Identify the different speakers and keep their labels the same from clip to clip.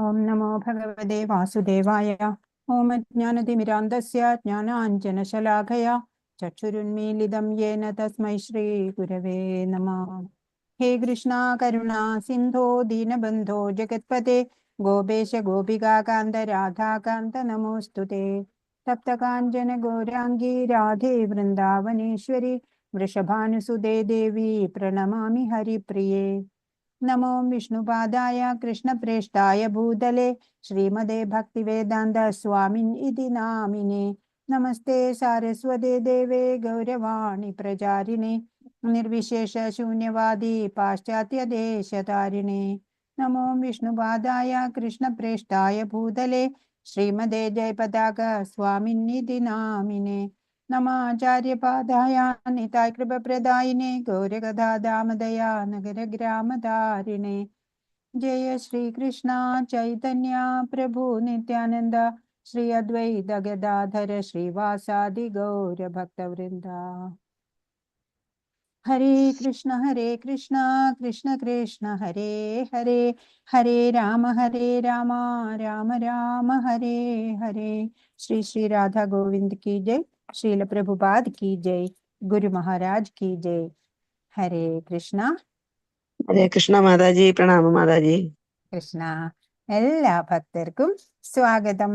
Speaker 1: ഓം നമോ ഭഗവതേ വാസുദേവായ. ഓം അജ്ഞാനതിമിരാന്തസ്യ ജ്ഞാനാഞ്ജനശലാഖയാ ചക്ഷുരുന്മീലിതം യേന തസ്മൈ ശ്രീ ഗുരവേ നമഃ. ഹേ കൃഷ്ണ കരുണാ സിന്ധോ ദീനബന്ധോ ജഗത്പതേ ഗോപേശ ഗോപികാകാന്ത രാധാകാന്ത നമോസ്തുതേ. തപ്തകാഞ്ചന ഗൗരാംഗീ രാധേ വൃന്ദാവനേശ്വരി വൃഷഭാനുസുതേ ദേവി പ്രണമാമി ഹരിപ്രിയേ. നമോ വിഷ്ണുപാദായ കൃഷ്ണപ്രേഷ്ഠായ ഭൂതലേ ശ്രീമദേ ഭക്തിവേദാന്ത സ്വാമിൻ ഇതി നാമിനെ. നമസ്തേ സാരസ്വതേ ദേവേ ഗൗരവാണി പ്രചാരിണേ നിർവിശേഷ ശൂന്യവാദി പാശ്ചാത്യദേശതാരിണേ. നമോ വിഷ്ണുപാദായ കൃഷ്ണപ്രേഷ്ഠായ ഭൂതലേ ശ്രീമദേ ജയപതാക സ്വാമിൻ ഇതി നാമിനെ. നമാചാര്യപാദായ നിതായ കൃപപ്രദായിനെ ഗൗരഗദാദാമദയാ നഗരഗ്രാമധാരിണേ. ജയ ശ്രീകൃഷ്ണ ചൈതന്യ പ്രഭു നിത്യാനന്ദ ശ്രീ അദ്വൈത ഗദാധര ശ്രീവാസാദി ഗൗരഭക്തവൃന്ദ. ഹരേ കൃഷ്ണ കൃഷ്ണ കൃഷ്ണ ഹരേ ഹരേ ഹരേ രാമ രാമ രാമ ഹരേ ഹരേ. ശ്രീ ശ്രീ രാധാ ഗോവിന്ദ് की जय. श्रील प्रभुपाद की जय. गुरु महाराज की जय. हरे कृष्ण.
Speaker 2: ഹരേ കൃഷ്ണ മാതാജി, പ്രണാമം മാതാജി.
Speaker 1: കൃഷ്ണ. എല്ലാ ഭക്തർക്കും സ്വാഗതം.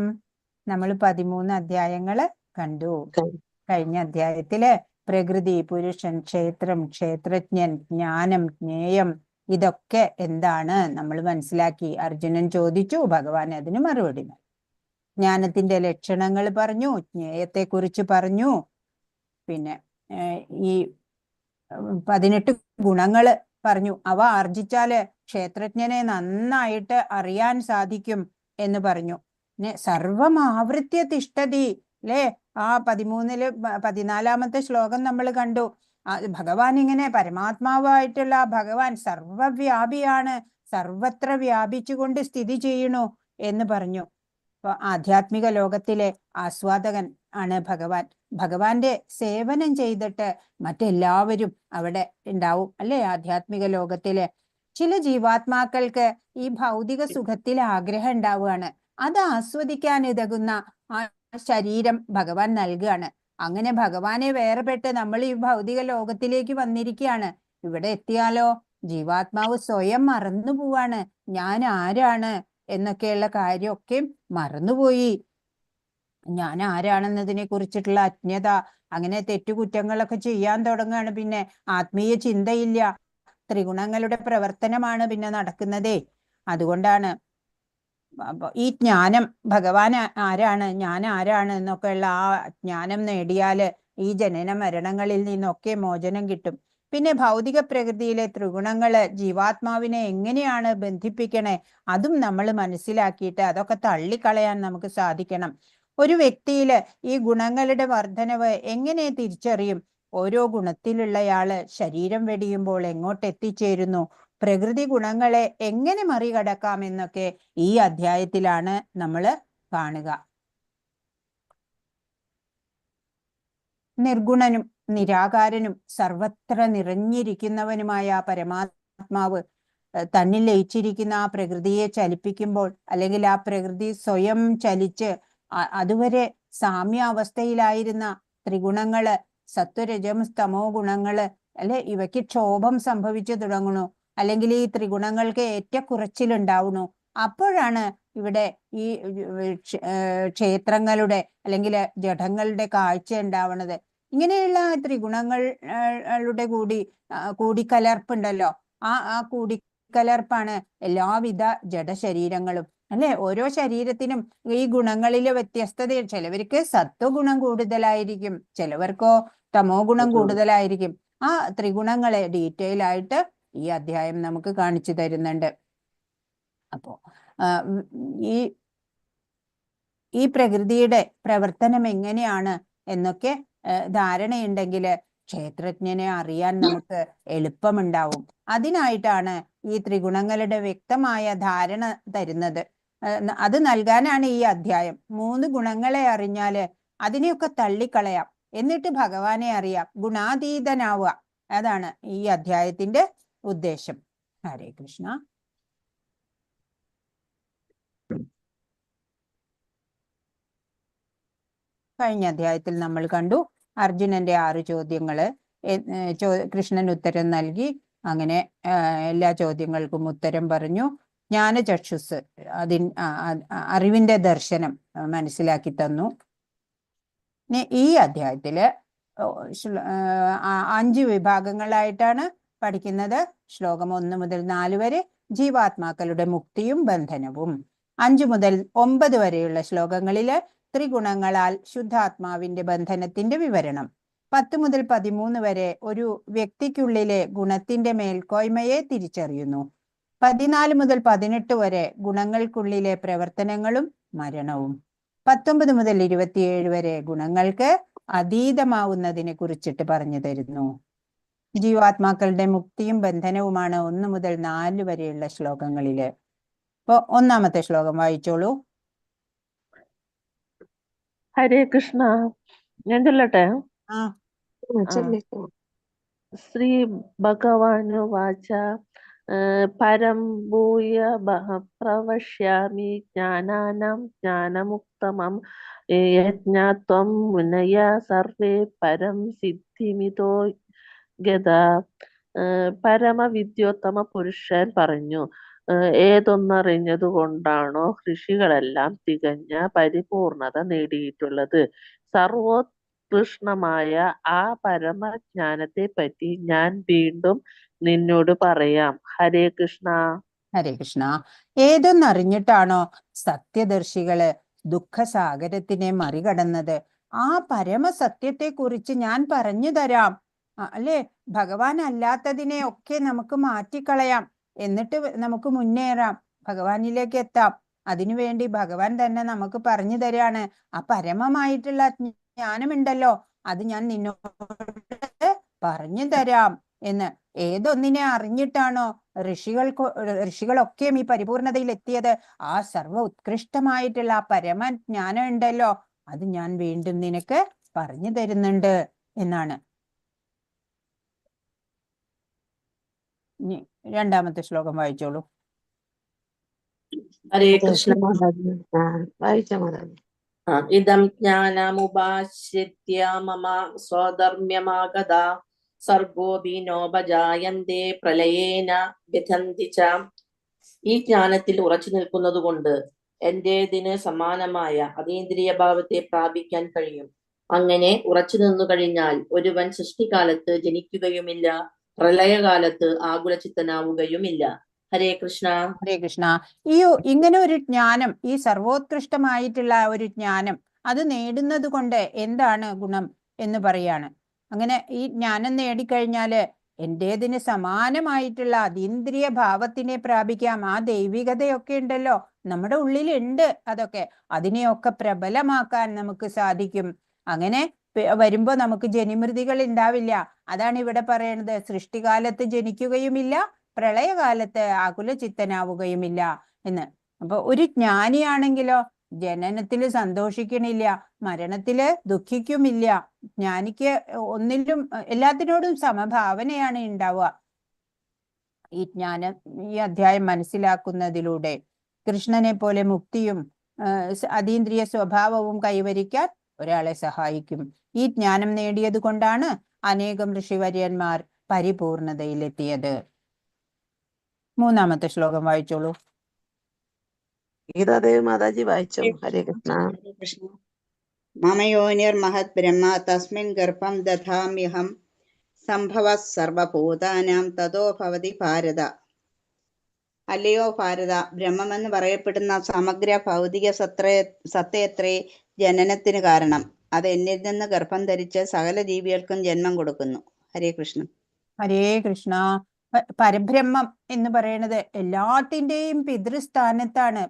Speaker 1: നമ്മൾ 13 അധ്യായങ്ങള് കണ്ടു. കഴിഞ്ഞ അധ്യായത്തില് പ്രകൃതി, പുരുഷൻ, ക്ഷേത്രം, ക്ഷേത്രജ്ഞൻ, ജ്ഞാനം, ജ്ഞേയം ഇതൊക്കെ എന്താണ് നമ്മൾ മനസ്സിലാക്കി. അർജുനൻ ചോദിച്ചു, ഭഗവാൻ അതിന് മറുപടി നൽകി. ജ്ഞാനത്തിന്റെ ലക്ഷണങ്ങൾ പറഞ്ഞു, ജ്ഞേയത്തെ കുറിച്ച് പറഞ്ഞു. പിന്നെ ഈ 18 ഗുണങ്ങള് പറഞ്ഞു. അവ ആർജിച്ചാല് ക്ഷേത്രജ്ഞനെ നന്നായിട്ട് അറിയാൻ സാധിക്കും എന്ന് പറഞ്ഞു. പിന്നെ സർവം ആവൃത്യ തിഷ്ഠതി അല്ലേ. ആ 13-ല് 14-ാമത്തെ ശ്ലോകം നമ്മൾ കണ്ടു. ഭഗവാൻ ഇങ്ങനെ പരമാത്മാവായിട്ടുള്ള ഭഗവാൻ സർവവ്യാപിയാണ്, സർവത്ര വ്യാപിച്ചുകൊണ്ട് സ്ഥിതി ചെയ്യണു എന്ന് പറഞ്ഞു. അപ്പൊ ആധ്യാത്മിക ലോകത്തിലെ ആസ്വാദകൻ ആണ് ഭഗവാൻ. ഭഗവാന്റെ സേവനം ചെയ്തിട്ട് മറ്റെല്ലാവരും അവിടെ ഉണ്ടാവും അല്ലെ. ആധ്യാത്മിക ലോകത്തില് ചില ജീവാത്മാക്കൾക്ക് ഈ ഭൗതിക സുഖത്തിൽ ആഗ്രഹം ഉണ്ടാവുകയാണ്. അത് ആസ്വദിക്കാൻ ഉതകുന്ന ആ ശരീരം ഭഗവാൻ നൽകുകയാണ്. അങ്ങനെ ഭഗവാനെ വേർപെട്ട് നമ്മൾ ഈ ഭൗതിക ലോകത്തിലേക്ക് വന്നിരിക്കുകയാണ്. ഇവിടെ എത്തിയാലോ ജീവാത്മാവ് സ്വയം മറന്നു പോവാണ്. ഞാൻ ആരാണ് എന്നൊക്കെയുള്ള കാര്യമൊക്കെ മറന്നുപോയി. ഞാൻ ആരാണെന്നതിനെ കുറിച്ചിട്ടുള്ള അജ്ഞത, അങ്ങനെ തെറ്റുകുറ്റങ്ങളൊക്കെ ചെയ്യാൻ തുടങ്ങുകയാണ്. പിന്നെ ആത്മീയ ചിന്തയില്ല, ത്രിഗുണങ്ങളുടെ പ്രവർത്തനമാണ് പിന്നെ നടക്കുന്നതേ. അതുകൊണ്ടാണ് ഈ ജ്ഞാനം, ഭഗവാൻ ആരാണ്, ഞാൻ ആരാണ് എന്നൊക്കെയുള്ള ആ ജ്ഞാനം നേടിയാല് ഈ ജനന മരണങ്ങളിൽ നിന്നൊക്കെ മോചനം കിട്ടും. പിന്നെ ഭൗതിക പ്രകൃതിയിലെ ത്രിഗുണങ്ങള് ജീവാത്മാവിനെ എങ്ങനെയാണ് ബന്ധിപ്പിക്കണേ അതും നമ്മൾ മനസ്സിലാക്കിയിട്ട് അതൊക്കെ തള്ളിക്കളയാൻ നമുക്ക് സാധിക്കണം. ഒരു വ്യക്തിയില് ഈ ഗുണങ്ങളുടെ വർധനവ് എങ്ങനെ തിരിച്ചറിയും? ഓരോ ഗുണത്തിലുള്ളയാള് ശരീരം വെടിയുമ്പോൾ എങ്ങോട്ട് എത്തിച്ചേരുന്നു, പ്രകൃതി ഗുണങ്ങളെ എങ്ങനെ മറികടക്കാം എന്നൊക്കെ ഈ അധ്യായത്തിലാണ് നമ്മൾ കാണുക. നിർഗുണനും നിരാകാരനും സർവത്ര നിറഞ്ഞിരിക്കുന്നവനുമായ പരമാത്മാവ് തന്നിൽ ലയിച്ചിരിക്കുന്ന ആ പ്രകൃതിയെ ചലിപ്പിക്കുമ്പോൾ, അല്ലെങ്കിൽ ആ പ്രകൃതി സ്വയം ചലിച്ച് അതുവരെ സാമ്യാവസ്ഥയിലായിരുന്ന ത്രിഗുണങ്ങള്, സത്വരജം സ്തമോ ഗുണങ്ങള് അല്ലെ, ഇവയ്ക്ക് ക്ഷോഭം സംഭവിച്ചു തുടങ്ങണു, അല്ലെങ്കിൽ ഈ ത്രിഗുണങ്ങൾക്ക് ഏറ്റക്കുറച്ചിലുണ്ടാവണു. അപ്പോഴാണ് ഇവിടെ ഈ ക്ഷേത്രങ്ങളുടെ അല്ലെങ്കിൽ ജഡങ്ങളുടെ കാഴ്ച ഉണ്ടാവണത്. ഇങ്ങനെയുള്ള ത്രിഗുണങ്ങളുടെ കൂടിക്കലർപ്പുണ്ടല്ലോ, ആ കൂടിക്കലർപ്പാണ് എല്ലാവിധ ജഡശരീരങ്ങളും അല്ലെ. ഓരോ ശരീരത്തിനും ഈ ഗുണങ്ങളിലെ വ്യത്യസ്തത. ചിലവർക്ക് സത്വഗുണം കൂടുതലായിരിക്കും, ചിലവർക്കോ തമോ ഗുണം കൂടുതലായിരിക്കും. ആ ത്രിഗുണങ്ങളെ ഡീറ്റെയിൽ ആയിട്ട് ഈ അധ്യായം നമുക്ക് കാണിച്ചു തരുന്നുണ്ട്. അപ്പോ ഈ പ്രകൃതിയുടെ പ്രവർത്തനം എങ്ങനെയാണ് എന്നൊക്കെ ധാരണയുണ്ടെങ്കിൽ ക്ഷേത്രജ്ഞനെ അറിയാൻ നമുക്ക് എളുപ്പമുണ്ടാവും. അതിനായിട്ടാണ് ഈ ത്രിഗുണങ്ങളുടെ വ്യക്തമായ ധാരണ തരുന്നത്. അത് നൽകാനാണ് ഈ അധ്യായം. 3 ഗുണങ്ങളെ അറിഞ്ഞാല് അതിനെയൊക്കെ തള്ളിക്കളയാം, എന്നിട്ട് ഭഗവാനെ അറിയാം, ഗുണാതീതനാവുക. അതാണ് ഈ അധ്യായത്തിന്റെ ഉദ്ദേശം. ഹരേ കൃഷ്ണ. കഴിഞ്ഞ അധ്യായത്തിൽ നമ്മൾ കണ്ടു അർജുനന്റെ 6 ചോദ്യങ്ങള് കൃഷ്ണൻ ഉത്തരം നൽകി. അങ്ങനെ എല്ലാ ചോദ്യങ്ങൾക്കും ഉത്തരം പറഞ്ഞു. ജ്ഞാനചക്ഷുസ് അറിവിന്റെ ദർശനം മനസ്സിലാക്കി തന്നു. ഈ അധ്യായത്തില് 5 വിഭാഗങ്ങളായിട്ടാണ് പഠിക്കുന്നത്. ശ്ലോകം 1 മുതൽ 4 വരെ ജീവാത്മാക്കളുടെ മുക്തിയും ബന്ധനവും. 5 മുതൽ 9 വരെയുള്ള ശ്ലോകങ്ങളില് ത്രിഗുണങ്ങളാൽ ശുദ്ധാത്മാവിന്റെ ബന്ധനത്തിന്റെ വിവരണം. 10 മുതൽ 13 വരെ ഒരു വ്യക്തിക്കുള്ളിലെ ഗുണത്തിന്റെ മേൽക്കോയ്മയെ തിരിച്ചറിയുന്നു. 14 മുതൽ 18 വരെ ഗുണങ്ങൾക്കുള്ളിലെ പ്രവർത്തനങ്ങളും മരണവും. 19 മുതൽ 27 വരെ ഗുണങ്ങൾക്ക് അതീതമാവുന്നതിനെ കുറിച്ചിട്ട് പറഞ്ഞു തരുന്നു. ജീവാത്മാക്കളുടെ മുക്തിയും ബന്ധനവുമാണ് 1 മുതൽ 4 വരെയുള്ള ശ്ലോകങ്ങളില്. അപ്പൊ 1-ാമത്തെ ശ്ലോകം വായിച്ചോളൂ.
Speaker 3: ഹരേ കൃഷ്ണ. ഞാൻ ചൊല്ലട്ടെ? ശ്രീ ഭഗവാനുവാച പരം ഭൂയ പ്രവശ്യാമി ജ്ഞാനാനാം ജ്ഞാനമുക്തമം യജ്ഞാത്വം മുനയ സർവേ പരം സിദ്ധിമിതോ ഗത. പരമവിദ്യോത്തമ പുരുഷൻ പറഞ്ഞു, ഏതൊന്നറിഞ്ഞതുകൊണ്ടാണോ ഋഷികളെല്ലാം തികഞ്ഞ പരിപൂർണത നേടിയിട്ടുള്ളത്. സർവോത്കൃഷ്ടമായ ആ പരമജ്ഞാനത്തെ പറ്റി ഞാൻ വീണ്ടും നിന്നോട് പറയാം. ഹരേ കൃഷ്ണ.
Speaker 1: ഹരേ കൃഷ്ണ. ഏതൊന്നറിഞ്ഞിട്ടാണോ സത്യദർശികള് ദുഃഖസാഗരത്തിനെ മറികടന്നത്? ആ പരമസത്യത്തെ കുറിച്ച് ഞാൻ പറഞ്ഞു തരാം. അല്ലെ, ഭഗവാൻ അല്ലാത്തതിനെ ഒക്കെ നമുക്ക് മാറ്റിക്കളയാം, എന്നിട്ട് നമുക്ക് മുന്നേറാം, ഭഗവാനിലേക്ക് എത്താം. അതിനുവേണ്ടി ഭഗവാൻ തന്നെ നമുക്ക് പറഞ്ഞു തരാണ്. ആ പരമമായിട്ടുള്ള ജ്ഞാനമുണ്ടല്ലോ, അത് ഞാൻ നിന്നോട് പറഞ്ഞു തരാം എന്ന്. ഏതൊന്നിനെ അറിഞ്ഞിട്ടാണോ ഋഷികളൊക്കെയും ഈ പരിപൂർണതയിൽ എത്തിയത്? ആ സർവ ഉത്കൃഷ്ടമായിട്ടുള്ള ആ പരമജ്ഞാനം ഉണ്ടല്ലോ, അത് ഞാൻ വീണ്ടും നിനക്ക് പറഞ്ഞു തരുന്നുണ്ട് എന്നാണ്. 2-ാമത്തെ ശ്ലോകം വായിച്ചോളൂ.
Speaker 4: ഹരേ കൃഷ്ണ.
Speaker 2: വായിച്ച മാതാജി.
Speaker 4: ഇദം ജ്ഞാനമുപാശ്രിത്യ മമ സ്വധർമ്മ്യമാഗത സർഗോപി നോപജായന്തേ പ്രളയേന വിധന്തി ച. ഈ ജ്ഞാനത്തിൽ ഉറച്ചു നിൽക്കുന്നത് കൊണ്ട് എന്റേതിന് സമാനമായ അതീന്ദ്രിയ ഭാവത്തെ പ്രാപിക്കാൻ കഴിയും. അങ്ങനെ ഉറച്ചു നിന്നു കഴിഞ്ഞാൽ ഒരുവൻ സൃഷ്ടികാലത്ത് ജനിക്കുകയുമില്ല, പ്രളയകാലത്ത് ആകുലചിത്തനാവുകയുമില്ല. ഹരേ കൃഷ്ണ.
Speaker 1: ഹരേ കൃഷ്ണ. ഇങ്ങനെ ഒരു ജ്ഞാനം, ഈ സർവോത്കൃഷ്ടമായിട്ടുള്ള ഒരു ജ്ഞാനം, അത് നേടുന്നത് കൊണ്ട് എന്താണ് ഗുണം എന്ന് പറയാണ്. അങ്ങനെ ഈ ജ്ഞാനം നേടിക്കഴിഞ്ഞാല് എന്റേതിന് സമാനമായിട്ടുള്ള അതീന്ദ്രിയ ഭാവത്തിനെ പ്രാപിക്കാം. ആ ദൈവികതയൊക്കെ ഉണ്ടല്ലോ, നമ്മുടെ ഉള്ളിലുണ്ട് അതൊക്കെ. അതിനെയൊക്കെ പ്രബലമാക്കാൻ നമുക്ക് സാധിക്കും. അങ്ങനെ വരുമ്പോ നമുക്ക് ജനിമൃതികൾ ഉണ്ടാവില്ല. അതാണ് ഇവിടെ പറയണത്. സൃഷ്ടികാലത്ത് ജനിക്കുകയുമില്ല, പ്രളയകാലത്ത് ആകുലചിത്തനാവുകയുമില്ല എന്ന്. അപ്പൊ ഒരു ജ്ഞാനിയാണെങ്കിലോ ജനനത്തില് സന്തോഷിക്കണില്ല, മരണത്തില് ദുഃഖിക്കുമില്ല. ജ്ഞാനിക്ക് ഒന്നിലും എല്ലാത്തിനോടും സമഭാവനയാണ് ഉണ്ടാവുക. ഈ ജ്ഞാനം, ഈ അധ്യായം മനസ്സിലാക്കുന്നതിലൂടെ കൃഷ്ണനെ പോലെ മുക്തിയും അതീന്ദ്രിയ സ്വഭാവവും കൈവരിക്കാൻ ഒരാളെ സഹായിക്കും. ഈ ജ്ഞാനം നേടിയത് കൊണ്ടാണ് അനേകം ഋഷിവര്യന്മാർ പരിപൂർണതയിലെത്തിയത്. 3-ാമത്തെ ശ്ലോകം വായിച്ചോളൂ.
Speaker 2: ഗീതാദേവി മാതാജി വായിച്ചോ. ഹരേ കൃഷ്ണ.
Speaker 5: മമയോനിർ മഹത് ബ്രഹ്മ തസ്മിൻ ഗർഭം ദധാമ്യഹം സംഭവ സർവഭൂതാനാം തതോ ഭവതി ഭാരത. അല്ലയോ ഭാരത, ബ്രഹ്മമെന്ന് പറയപ്പെടുന്ന സമഗ്ര ഭൗതിക സത്തയത്രേ ജനനത്തിന് കാരണം. അത് എന്നിൽ നിന്ന് ഗർഭം ധരിച്ച് സകല ജീവികൾക്കും ജന്മം കൊടുക്കുന്നു. ഹരേ കൃഷ്ണ.
Speaker 1: ഹരേ കൃഷ്ണ. പരബ്രഹ്മം എന്ന് പറയുന്നത് എല്ലാത്തിന്റെയും പിതൃസ്ഥാനത്താണ്.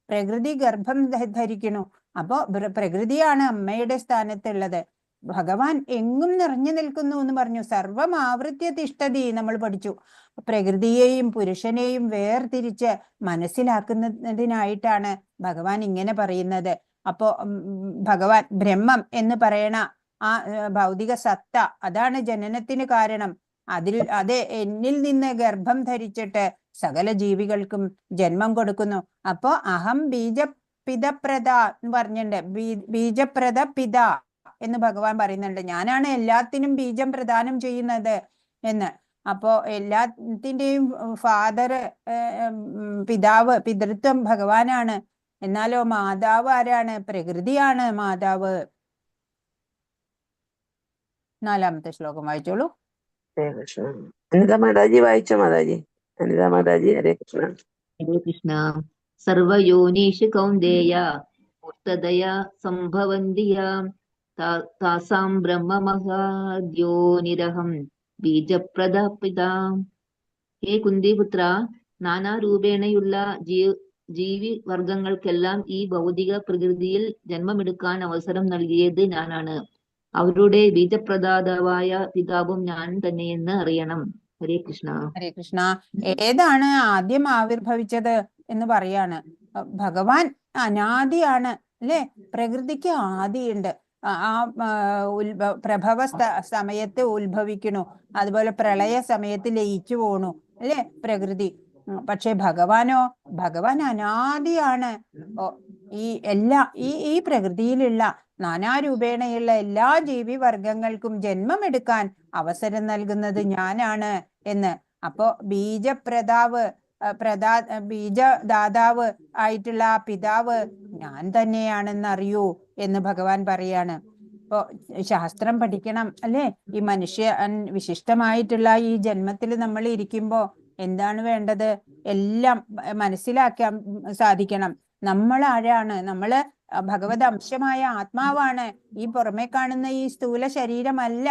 Speaker 1: പ്രകൃതി ഗർഭം ധരിക്കണു. അപ്പോ പ്രകൃതിയാണ് അമ്മയുടെ സ്ഥാനത്തുള്ളത്. ഭഗവാൻ എങ്ങും നിറഞ്ഞു നിൽക്കുന്നു എന്ന് പറഞ്ഞു. സർവം ആവൃത്യ തിഷ്ഠതി നമ്മൾ പഠിച്ചു. പ്രകൃതിയെയും പുരുഷനെയും വേർതിരിച്ച് മനസ്സിലാക്കുന്നതിനായിട്ടാണ് ഭഗവാൻ ഇങ്ങനെ പറയുന്നത്. അപ്പോ ഭഗവാൻ ബ്രഹ്മം എന്ന് പറയണ ആ ഭൗതിക സത്ത, അതാണ് ജനനത്തിന് കാരണം. അത് എന്നിൽ നിന്ന് ഗർഭം ധരിച്ചിട്ട് സകല ജീവികൾക്കും ജന്മം കൊടുക്കുന്നു. അപ്പോ അഹം ബീജ പിതപ്രദ എന്ന് പറഞ്ഞിട്ടുണ്ട്. ബീജപ്രദ പിത എന്ന് ഭഗവാൻ പറയുന്നുണ്ട്. ഞാനാണ് എല്ലാത്തിനും ബീജം പ്രദാനം ചെയ്യുന്നത് എന്ന്. അപ്പോ എല്ലാത്തിന്റെയും ഫാദർ, പിതാവ്, പിതൃത്വം ഭഗവാനാണ്. എന്നാലോ മാതാവ് ആരാണ്? പ്രകൃതിയാണ് മാതാവ്. 4-ാമത്തെ ശ്ലോകം വായിച്ചോളൂ.
Speaker 2: ഹരേ കൃഷ്ണ. അനിത മാതാജി വായിച്ചോ മാതാജി? അനിത മാതാജി, ഹരേ കൃഷ്ണ.
Speaker 6: ഹരേ കൃഷ്ണ. സർവയോനീഷു കൗന്ദേയ മൂർത്തതയ സംഭവന്തി യാം താസാം ബ്രഹ്മമഹാദ്യോനിരഹം ബീജപ്രദപിതാ. ഹേ കുന്തിപുത്ര, നാനാരൂപേണയുള്ള ജീവി വർഗങ്ങൾക്കെല്ലാം ഈ ഭൗതിക പ്രകൃതിയിൽ ജന്മമെടുക്കാൻ അവസരം നൽകിയത് ഞാനാണ്. അവരുടെ ബീജപ്രദാതാവായ പിതാവും ഞാൻ തന്നെയെന്ന് അറിയണം. ഹരേ കൃഷ്ണ.
Speaker 1: ഹരേ കൃഷ്ണ. ഏതാണ് ആദ്യം ആവിർഭവിച്ചത് എന്ന് പറയാണ്. ഭഗവാൻ അനാദിയാണ് അല്ലെ? പ്രകൃതിക്ക് ആദിയുണ്ട്. പ്രഭവ സമയത്ത് ഉത്ഭവിക്കണു, അതുപോലെ പ്രളയ സമയത്ത് ലയിച്ചു പോണു അല്ലെ പ്രകൃതി. പക്ഷെ ഭഗവാനോ? ഭഗവാൻ അനാദിയാണ്. ഈ പ്രകൃതിയിലുള്ള നാനാരൂപേണയുള്ള എല്ലാ ജീവിവർഗങ്ങൾക്കും ജന്മമെടുക്കാൻ അവസരം നൽകുന്നത് ഞാനാണ് എന്ന്. അപ്പോ ബീജദാതാവ് ആയിട്ടുള്ള ആ പിതാവ് ഞാൻ തന്നെയാണെന്ന് അറിയൂ എന്ന് ഭഗവാൻ പറയാണ്. ഇപ്പോ ശാസ്ത്രം പഠിക്കണം അല്ലെ? ഈ വിശിഷ്ടമായിട്ടുള്ള ഈ ജന്മത്തിൽ നമ്മൾ ഇരിക്കുമ്പോ എന്താണ് വേണ്ടത്? എല്ലാം മനസ്സിലാക്കാൻ സാധിക്കണം. നമ്മൾ ആരാണ്? നമ്മള് ഭഗവത് അംശമായ ആത്മാവാണ്. ഈ പുറമെ കാണുന്ന ഈ സ്ഥൂല ശരീരമല്ല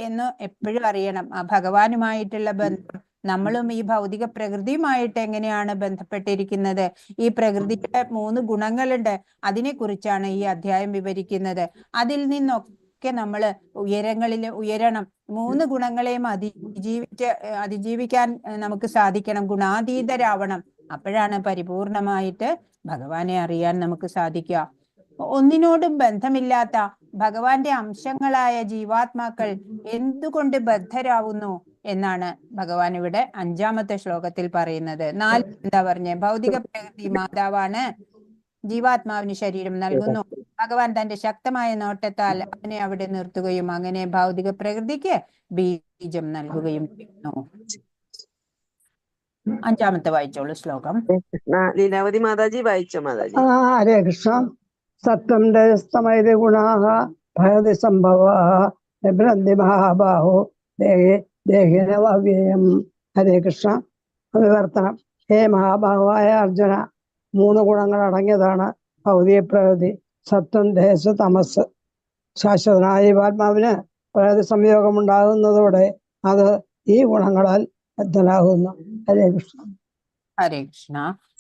Speaker 1: എന്ന് എപ്പോഴും അറിയണം. ആ ഭഗവാനുമായിട്ടുള്ള ബന്ധം, നമ്മളും ഈ ഭൗതിക പ്രകൃതിയുമായിട്ട് എങ്ങനെയാണ് ബന്ധപ്പെട്ടിരിക്കുന്നത്? ഈ പ്രകൃതിയുടെ 3 ഗുണങ്ങളുണ്ട്. അതിനെ കുറിച്ചാണ് ഈ അധ്യായം വിവരിക്കുന്നത്. അതിൽ നിന്നൊക്കെ നമ്മൾ ഉയരങ്ങളിൽ ഉയരണം. 3 ഗുണങ്ങളെയും അതിജീവിക്കാൻ നമുക്ക് സാധിക്കണം. ഗുണാതീതരാവണം. അപ്പോഴാണ് പരിപൂർണമായിട്ട് ഭഗവാനെ അറിയാൻ നമുക്ക് സാധിക്കുക. ഒന്നിനോടും ബന്ധമില്ലാത്ത ഭഗവാന്റെ അംശങ്ങളായ ജീവാത്മാക്കൾ എന്തുകൊണ്ട് ബദ്ധരാവുന്നു എന്നാണ് ഭഗവാൻ ഇവിടെ 5-ാമത്തെ ശ്ലോകത്തിൽ പറയുന്നത്. 4 എന്താ പറഞ്ഞേ? ഭൗതിക പ്രകൃതി മാതാവാണ്, ജീവാത്മാവിന് ശരീരം നൽകുന്നു. ഭഗവാൻ തന്റെ ശക്തമായ നോട്ടത്താൽ അവനെ അവിടെ നിർത്തുകയും അങ്ങനെ ഭൗതിക പ്രകൃതിക്ക് ബീജം നൽകുകയും ചെയ്യുന്നു. 5-ാമത്തെ വായിച്ചോളൂ ശ്ലോകം.
Speaker 2: ലീലാവതി മാതാജി വായിച്ചോ മാതാജി?
Speaker 7: ഹരേ കൃഷ്ണ. സത്വം രജസ്തമൈതി ഗുണാഃ ഭയതി സംഭവാഃ നിഭ്രന്തി മഹാബാഹോ ദേഹിന അവ്യയം. ഹരേ കൃഷ്ണ. വിവർത്തനം. ഹേ മഹാബാഹുവായ അർജുന, 3 ഗുണങ്ങൾ അടങ്ങിയതാണ് ഭൗതിക പ്രകൃതി. സത്വം, രജസ്, തമസ്. ശാശ്വതനായ ജീവാത്മാവിന് പ്രകൃതി സംയോഗം ഉണ്ടാകുന്നതോടെ അത് ഈ ഗുണങ്ങളാൽ ബദ്ധനാകുന്നു. ഹരേ കൃഷ്ണ.
Speaker 1: ഹരേ കൃഷ്ണ.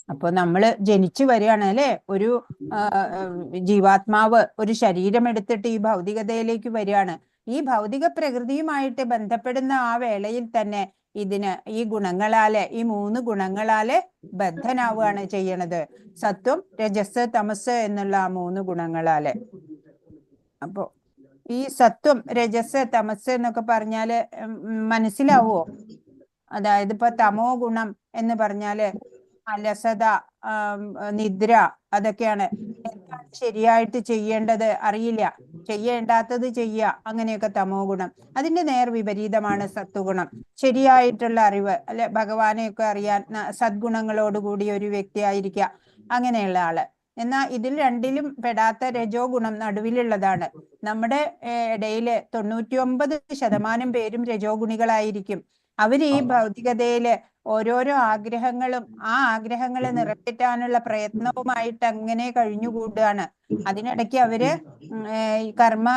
Speaker 1: അപ്പൊ നമ്മള് ജനിച്ചു വരികയാണ് അല്ലെ? ഒരു ജീവാത്മാവ് ഒരു ശരീരം എടുത്തിട്ട് ഈ ഭൗതികതയിലേക്ക് വരികയാണ്. ഈ ഭൗതിക പ്രകൃതിയുമായിട്ട് ബന്ധപ്പെടുന്ന ആ വേളയിൽ തന്നെ ഈ ഗുണങ്ങളാല്, ഈ 3 ഗുണങ്ങളാല് ബദ്ധനാവുകയാണ് ചെയ്യണത്. സത്വം, രജസ്, തമസ് എന്നുള്ള ആ 3 ഗുണങ്ങളാല്. അപ്പോ ഈ സത്വം, രജസ്, തമസ് എന്നൊക്കെ പറഞ്ഞാല് മനസ്സിലാവോ? അതായത് ഇപ്പൊ തമോ ഗുണം എന്ന് പറഞ്ഞാല് അലസത, നിദ്ര, അതൊക്കെയാണ്. എന്താണ് ശരിയായിട്ട് ചെയ്യേണ്ടത് അറിയില്ല, ചെയ്യേണ്ടാത്തത് ചെയ്യുക, അങ്ങനെയൊക്കെ തമോ ഗുണം. അതിന്റെ നേർ വിപരീതമാണ് സത്വഗുണം. ശരിയായിട്ടുള്ള അറിവ് അല്ലെ, ഭഗവാനെയൊക്കെ അറിയാൻ സദ്ഗുണങ്ങളോടുകൂടി ഒരു വ്യക്തി ആയിരിക്കുക, അങ്ങനെയുള്ള ആള്. എന്നാൽ ഇതിൽ രണ്ടിലും പെടാത്ത രജോ ഗുണം നടുവിലുള്ളതാണ്. നമ്മുടെ ഇടയില് 99% പേരും രജോ ഗുണികളായിരിക്കും. അവര് ഈ ഭൗതികതയില് ഓരോരോ ആഗ്രഹങ്ങളും ആ ആഗ്രഹങ്ങളെ നിറവേറ്റാനുള്ള പ്രയത്നവുമായിട്ട് അങ്ങനെ കഴിഞ്ഞുകൂടുകയാണ്. അതിനിടയ്ക്ക് അവര് ഈ കർമ്മ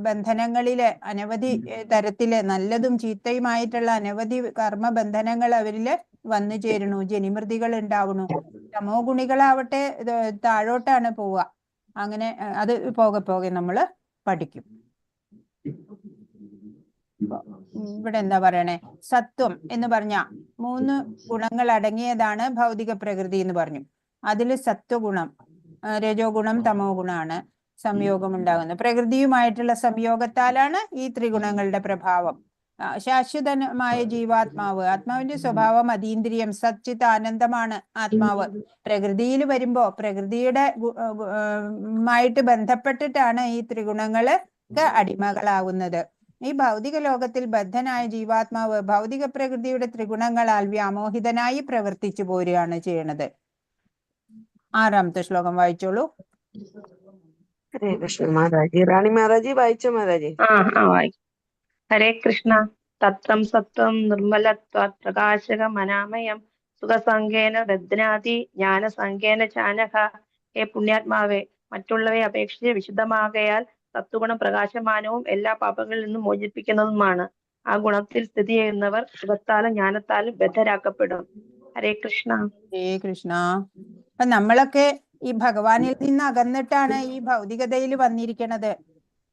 Speaker 1: ബന്ധനങ്ങളില് അനവധി തരത്തില് നല്ലതും ചീത്തയുമായിട്ടുള്ള അനവധി കർമ്മ ബന്ധനങ്ങൾ അവരില് വന്നു ചേരണു, ജനിമൃതികൾ ഉണ്ടാവണു. തമോ ഗുണികളാവട്ടെ താഴോട്ടാണ് പോവുക. അങ്ങനെ അത് പോകെ പോകെ നമ്മള് പഠിക്കും. ഇവിടെ എന്താ പറയണേ? സത്വം എന്ന് പറഞ്ഞ 3 ഗുണങ്ങൾ അടങ്ങിയതാണ് ഭൗതിക പ്രകൃതി എന്ന് പറഞ്ഞു. അതിൽ സത്വഗുണം, രജോ ഗുണം, തമോ ഗുണമാണ് സംയോഗം ഉണ്ടാകുന്നത്. പ്രകൃതിയുമായിട്ടുള്ള സംയോഗത്താലാണ് ഈ ത്രിഗുണങ്ങളുടെ പ്രഭാവം. ശാശ്വതമായ ജീവാത്മാവ്. ആത്മാവിന്റെ സ്വഭാവം അതീന്ദ്രിയം, സച്ചിത് ആനന്ദമാണ് ആത്മാവ്. പ്രകൃതിയിൽ വരുമ്പോ പ്രകൃതിയുടെ മായിട്ട് ബന്ധപ്പെട്ടിട്ടാണ് ഈ ത്രിഗുണങ്ങൾക്ക് അടിമകളാവുന്നത്. ഈ ഭൗതിക ലോകത്തിൽ ബദ്ധനായ ജീവാത്മാവ് ഭൗതിക പ്രകൃതിയുടെ ത്രിഗുണങ്ങളാൽ വ്യാമോഹിതനായി പ്രവർത്തിച്ചു പോരുകയാണ് ചെയ്യണത്. 6ാമത്തെ ശ്ലോകം വായിച്ചോളൂ.
Speaker 2: ഹരേ കൃഷ്ണ മാതാജി. റാണി മാതാജി വായിച്ചോ മാതാജി.
Speaker 8: വായിക്കും. ഹരേ കൃഷ്ണ. തത്വം സത്വം നിർമ്മലത്വാത് പ്രകാശകം അനാമയം സുഖസംഖ്യേന ദദ്നാതി ജ്ഞാനസംഖ്യേന ചാനഹ. ഹേ പുണ്യാത്മാവേ, മറ്റുള്ളവയെ അപേക്ഷിച്ച് വിശുദ്ധമാകയാൽ സത്വഗുണം പ്രകാശമാനവും എല്ലാ പാപങ്ങളിൽ നിന്നും മോചിപ്പിക്കുന്നതുമാണ്. ആ ഗുണത്തിൽ സ്ഥിതി ചെയ്യുന്നവർ സുഖത്താലും ജ്ഞാനത്താലും ബദ്ധരാക്കപ്പെടും. ഹരേ കൃഷ്ണ.
Speaker 1: ഹരേ കൃഷ്ണ. അപ്പൊ നമ്മളൊക്കെ ഈ ഭഗവാനിൽ നിന്ന് അകന്നിട്ടാണ് ഈ ഭൗതികതയിൽ വന്നിരിക്കണത്.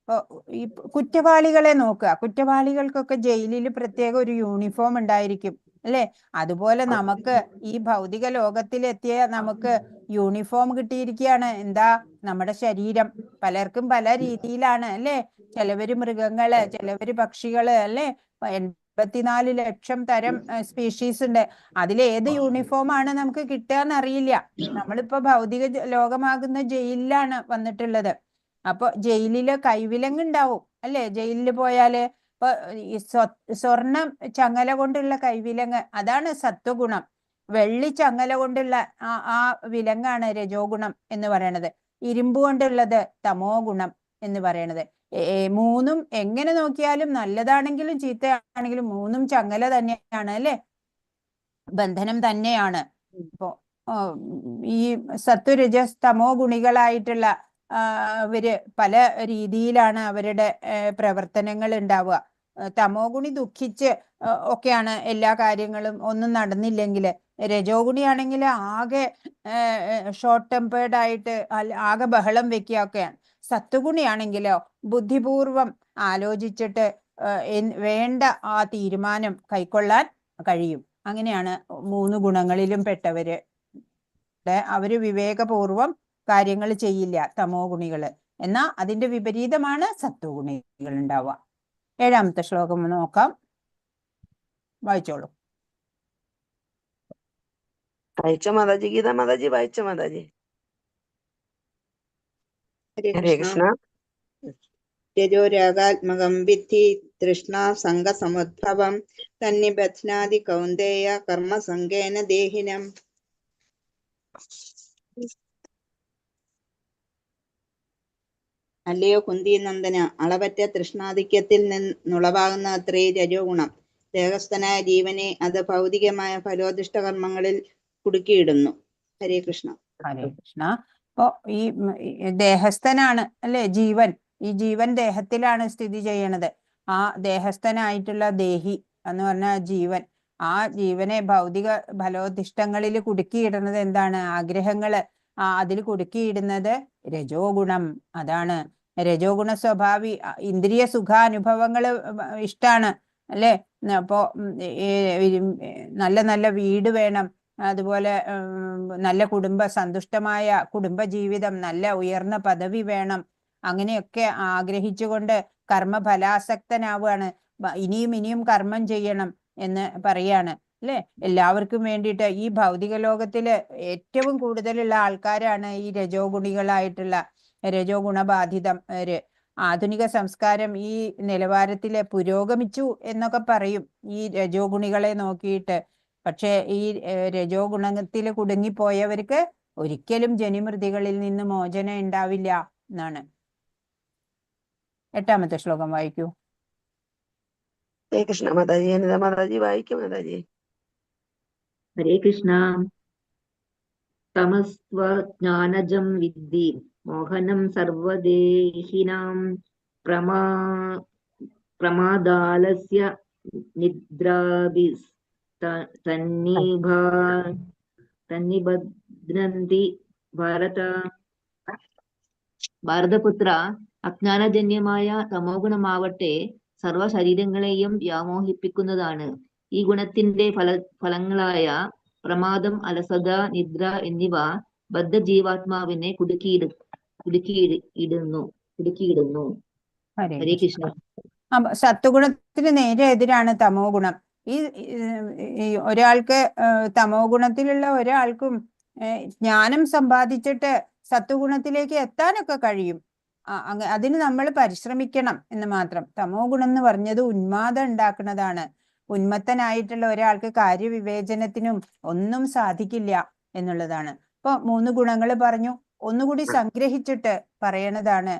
Speaker 1: ഇപ്പൊ ഈ കുറ്റവാളികളെ നോക്കുക. കുറ്റവാളികൾക്കൊക്കെ ജയിലിൽ പ്രത്യേക ഒരു യൂണിഫോം ഉണ്ടായിരിക്കും, അല്ലെ? അതുപോലെ നമുക്ക് ഈ ഭൗതിക ലോകത്തിലെത്തിയ നമുക്ക് യൂണിഫോം കിട്ടിയിരിക്കുകയാണ്. എന്താ? നമ്മുടെ ശരീരം. പലർക്കും പല രീതിയിലാണ്, അല്ലെ? ചിലവര് മൃഗങ്ങള്, ചിലവര് പക്ഷികള്, അല്ലെ? 84 ലക്ഷം തരം സ്പീഷീസ് ഉണ്ട്. അതിലേത് യൂണിഫോമാണ് നമുക്ക് കിട്ടുകയെന്ന് അറിയില്ല. നമ്മളിപ്പോ ഭൗതിക ലോകമാകുന്ന ജയിലിലാണ് വന്നിട്ടുള്ളത്. അപ്പൊ ജയിലില് കൈവിലങ്ങ് ഉണ്ടാവും, അല്ലെ? ജയിലിൽ പോയാല് ഇപ്പൊ ഈ സ്വർണം ചങ്ങല കൊണ്ടുള്ള കൈവിലങ്ങ്, അതാണ് സത്വഗുണം. വെള്ളി ചങ്ങല കൊണ്ടുള്ള ആ വിലങ്ങാണ് രജോ ഗുണം എന്ന് പറയണത്. ഇരുമ്പ് കൊണ്ടുള്ളത് തമോ ഗുണം എന്ന് പറയണത്. മൂന്നും എങ്ങനെ നോക്കിയാലും നല്ലതാണെങ്കിലും ചീത്തയാണെങ്കിലും മൂന്നും ചങ്ങല തന്നെയാണ്, അല്ലെ? ബന്ധനം തന്നെയാണ്. ഇപ്പോ ഈ സത്വരജസ് തമോ ഗുണികളായിട്ടുള്ള അവര് പല രീതിയിലാണ് അവരുടെ പ്രവർത്തനങ്ങൾ ഉണ്ടാവുക. തമോ ഗുണി ദുഃഖിച്ച് ഒക്കെയാണ് എല്ലാ കാര്യങ്ങളും ഒന്നും നടന്നില്ലെങ്കിൽ. രജോ ഗുണിയാണെങ്കിൽ ആകെ ഷോർട്ട് ടെമ്പേർഡ് ആയിട്ട് ആകെ ബഹളം വെക്കുക ഒക്കെയാണ്. സത്വഗുണിയാണെങ്കിലോ ബുദ്ധിപൂർവം ആലോചിച്ചിട്ട് വേണ്ട ആ തീരുമാനം കൈക്കൊള്ളാൻ കഴിയും. അങ്ങനെയാണ് 3 ഗുണങ്ങളിലും പെട്ടവര്. അവര് വിവേകപൂർവം കാര്യങ്ങൾ ചെയ്യില്ല, തമോ ഗുണികള്. എന്നാ അതിന്റെ വിപരീതമാണ് സത്വഗുണികൾ ഉണ്ടാവുക. 7ാമത്തെ ശ്ലോകം നോക്കാം, വായിച്ചോളൂ.
Speaker 2: വായിച്ചോ മാതാജി. ഗീത മാതാജി വായിച്ചോ മാതാജി. ഹരേ കൃഷ്ണ.
Speaker 5: രജോരാഗാത്മകം വിദ്ധി തൃഷ്ണാ സംഗസമുദ്ഭവം തന്നിബധ്നാതി കൗന്ദേയ കർമ്മസംഗേന ദേഹിനം. അല്ലയോ കുന്തി നന്ദന, അളവറ്റ തൃഷ്ണാധിക്യത്തിൽ നിന്നുളവാകുന്ന അത്രേ രജോ ഗുണം. ദേഹസ്ഥനായ ജീവനെ അത് ഭൗതികമായ ഫലോദിഷ്ട കർമ്മങ്ങളിൽ കുടുക്കിയിടുന്നു. ഹരേ കൃഷ്ണ.
Speaker 1: ഹരേ കൃഷ്ണ. അപ്പോ ഈ ദേഹസ്ഥനാണ്, അല്ലെ? ജീവൻ. ഈ ജീവൻ ദേഹത്തിലാണ് സ്ഥിതി ചെയ്യണത്. ആ ദേഹസ്ഥനായിട്ടുള്ള ദേഹി എന്ന് പറഞ്ഞ ജീവൻ, ആ ജീവനെ ഭൗതിക ഫലോദിഷ്ടങ്ങളിൽ കുടുക്കിയിടുന്നത് എന്താണ്? ആഗ്രഹങ്ങള്. അതിൽ കുടുക്കിയിടുന്നത് രജോ ഗുണം. അതാണ് രജോ ഗുണ സ്വഭാവി. ഇന്ദ്രിയ സുഖാനുഭവങ്ങള് ഇഷ്ടാണ്, അല്ലെ? അപ്പോ നല്ല നല്ല വീട് വേണം, അതുപോലെ നല്ല സന്തുഷ്ടമായ കുടുംബ ജീവിതം, നല്ല ഉയർന്ന പദവി വേണം. അങ്ങനെയൊക്കെ ആഗ്രഹിച്ചുകൊണ്ട് കർമ്മഫലാസക്തനാവുകയാണ്. ഇനിയും ഇനിയും കർമ്മം ചെയ്യണം എന്ന് പറയാണ്, അല്ലെ? എല്ലാവർക്കും വേണ്ടിയിട്ട് ഈ ഭൗതിക ലോകത്തില് ഏറ്റവും കൂടുതലുള്ള ആൾക്കാരാണ് ഈ രജോ ഗുണികളായിട്ടുള്ള രജോ ഗുണബാധിതര്. ആധുനിക സംസ്കാരം ഈ നിലവാരത്തില് പുരോഗമിച്ചു എന്നൊക്കെ പറയും ഈ രജോ ഗുണികളെ നോക്കിയിട്ട്. പക്ഷെ ഈ രജോ ഗുണത്തിൽ കുടുങ്ങിപ്പോയവർക്ക് ഒരിക്കലും ജനിമൃതികളിൽ നിന്ന് മോചനം ഉണ്ടാവില്ല എന്നാണ്. 8ാമത്തെ ശ്ലോകം വായിക്കൂ.
Speaker 2: ഹരേ കൃഷ്ണ മാതാജി. അനിത മാതാജി വായിക്കും മാതാജി.
Speaker 6: ഹരേ കൃഷ്ണ. തമസ്വജ്ഞാനജം വിദ്ധി മോഹനം സർവദേഹിനാം പ്രമാദാലസ്യ നിദ്രാഭിസ് തന്നിബധ്നന്തി ഭാരതപുത്ര. അജ്ഞാനജന്യമായ തമോ ഗുണമാവട്ടെ സർവ ശരീരങ്ങളെയും വ്യാമോഹിപ്പിക്കുന്നതാണ്. ഈ ഗുണത്തിന്റെ ഫലങ്ങളായ പ്രമാദം, അലസത, നിദ്ര എന്നിവ ബദ്ധജീവാത്മാവിനെ കുടുക്കിയിടുന്നു. ഹരേ കൃഷ്ണ.
Speaker 1: സത്വഗുണത്തിന് നേരെ എതിരാണ് തമോ ഗുണം. ഈ ഒരാൾക്ക് തമോ ഗുണത്തിലുള്ള ഒരാൾക്കും ജ്ഞാനം സമ്പാദിച്ചിട്ട് സത്വഗുണത്തിലേക്ക് എത്താനൊക്കെ കഴിയും. അതിന് നമ്മൾ പരിശ്രമിക്കണം എന്ന് മാത്രം. തമോ ഗുണം എന്ന് പറഞ്ഞത് ഉന്മാദം ഉണ്ടാക്കുന്നതാണ്. ഉന്മത്തനായിട്ടുള്ള ഒരാൾക്ക് കാര്യവിവേചനത്തിനും ഒന്നും സാധിക്കില്ല എന്നുള്ളതാണ്. അപ്പൊ 3 ഗുണങ്ങൾ പറഞ്ഞു. ഒന്നുകൂടി സംഗ്രഹിച്ചിട്ട് പറയണതാണ്.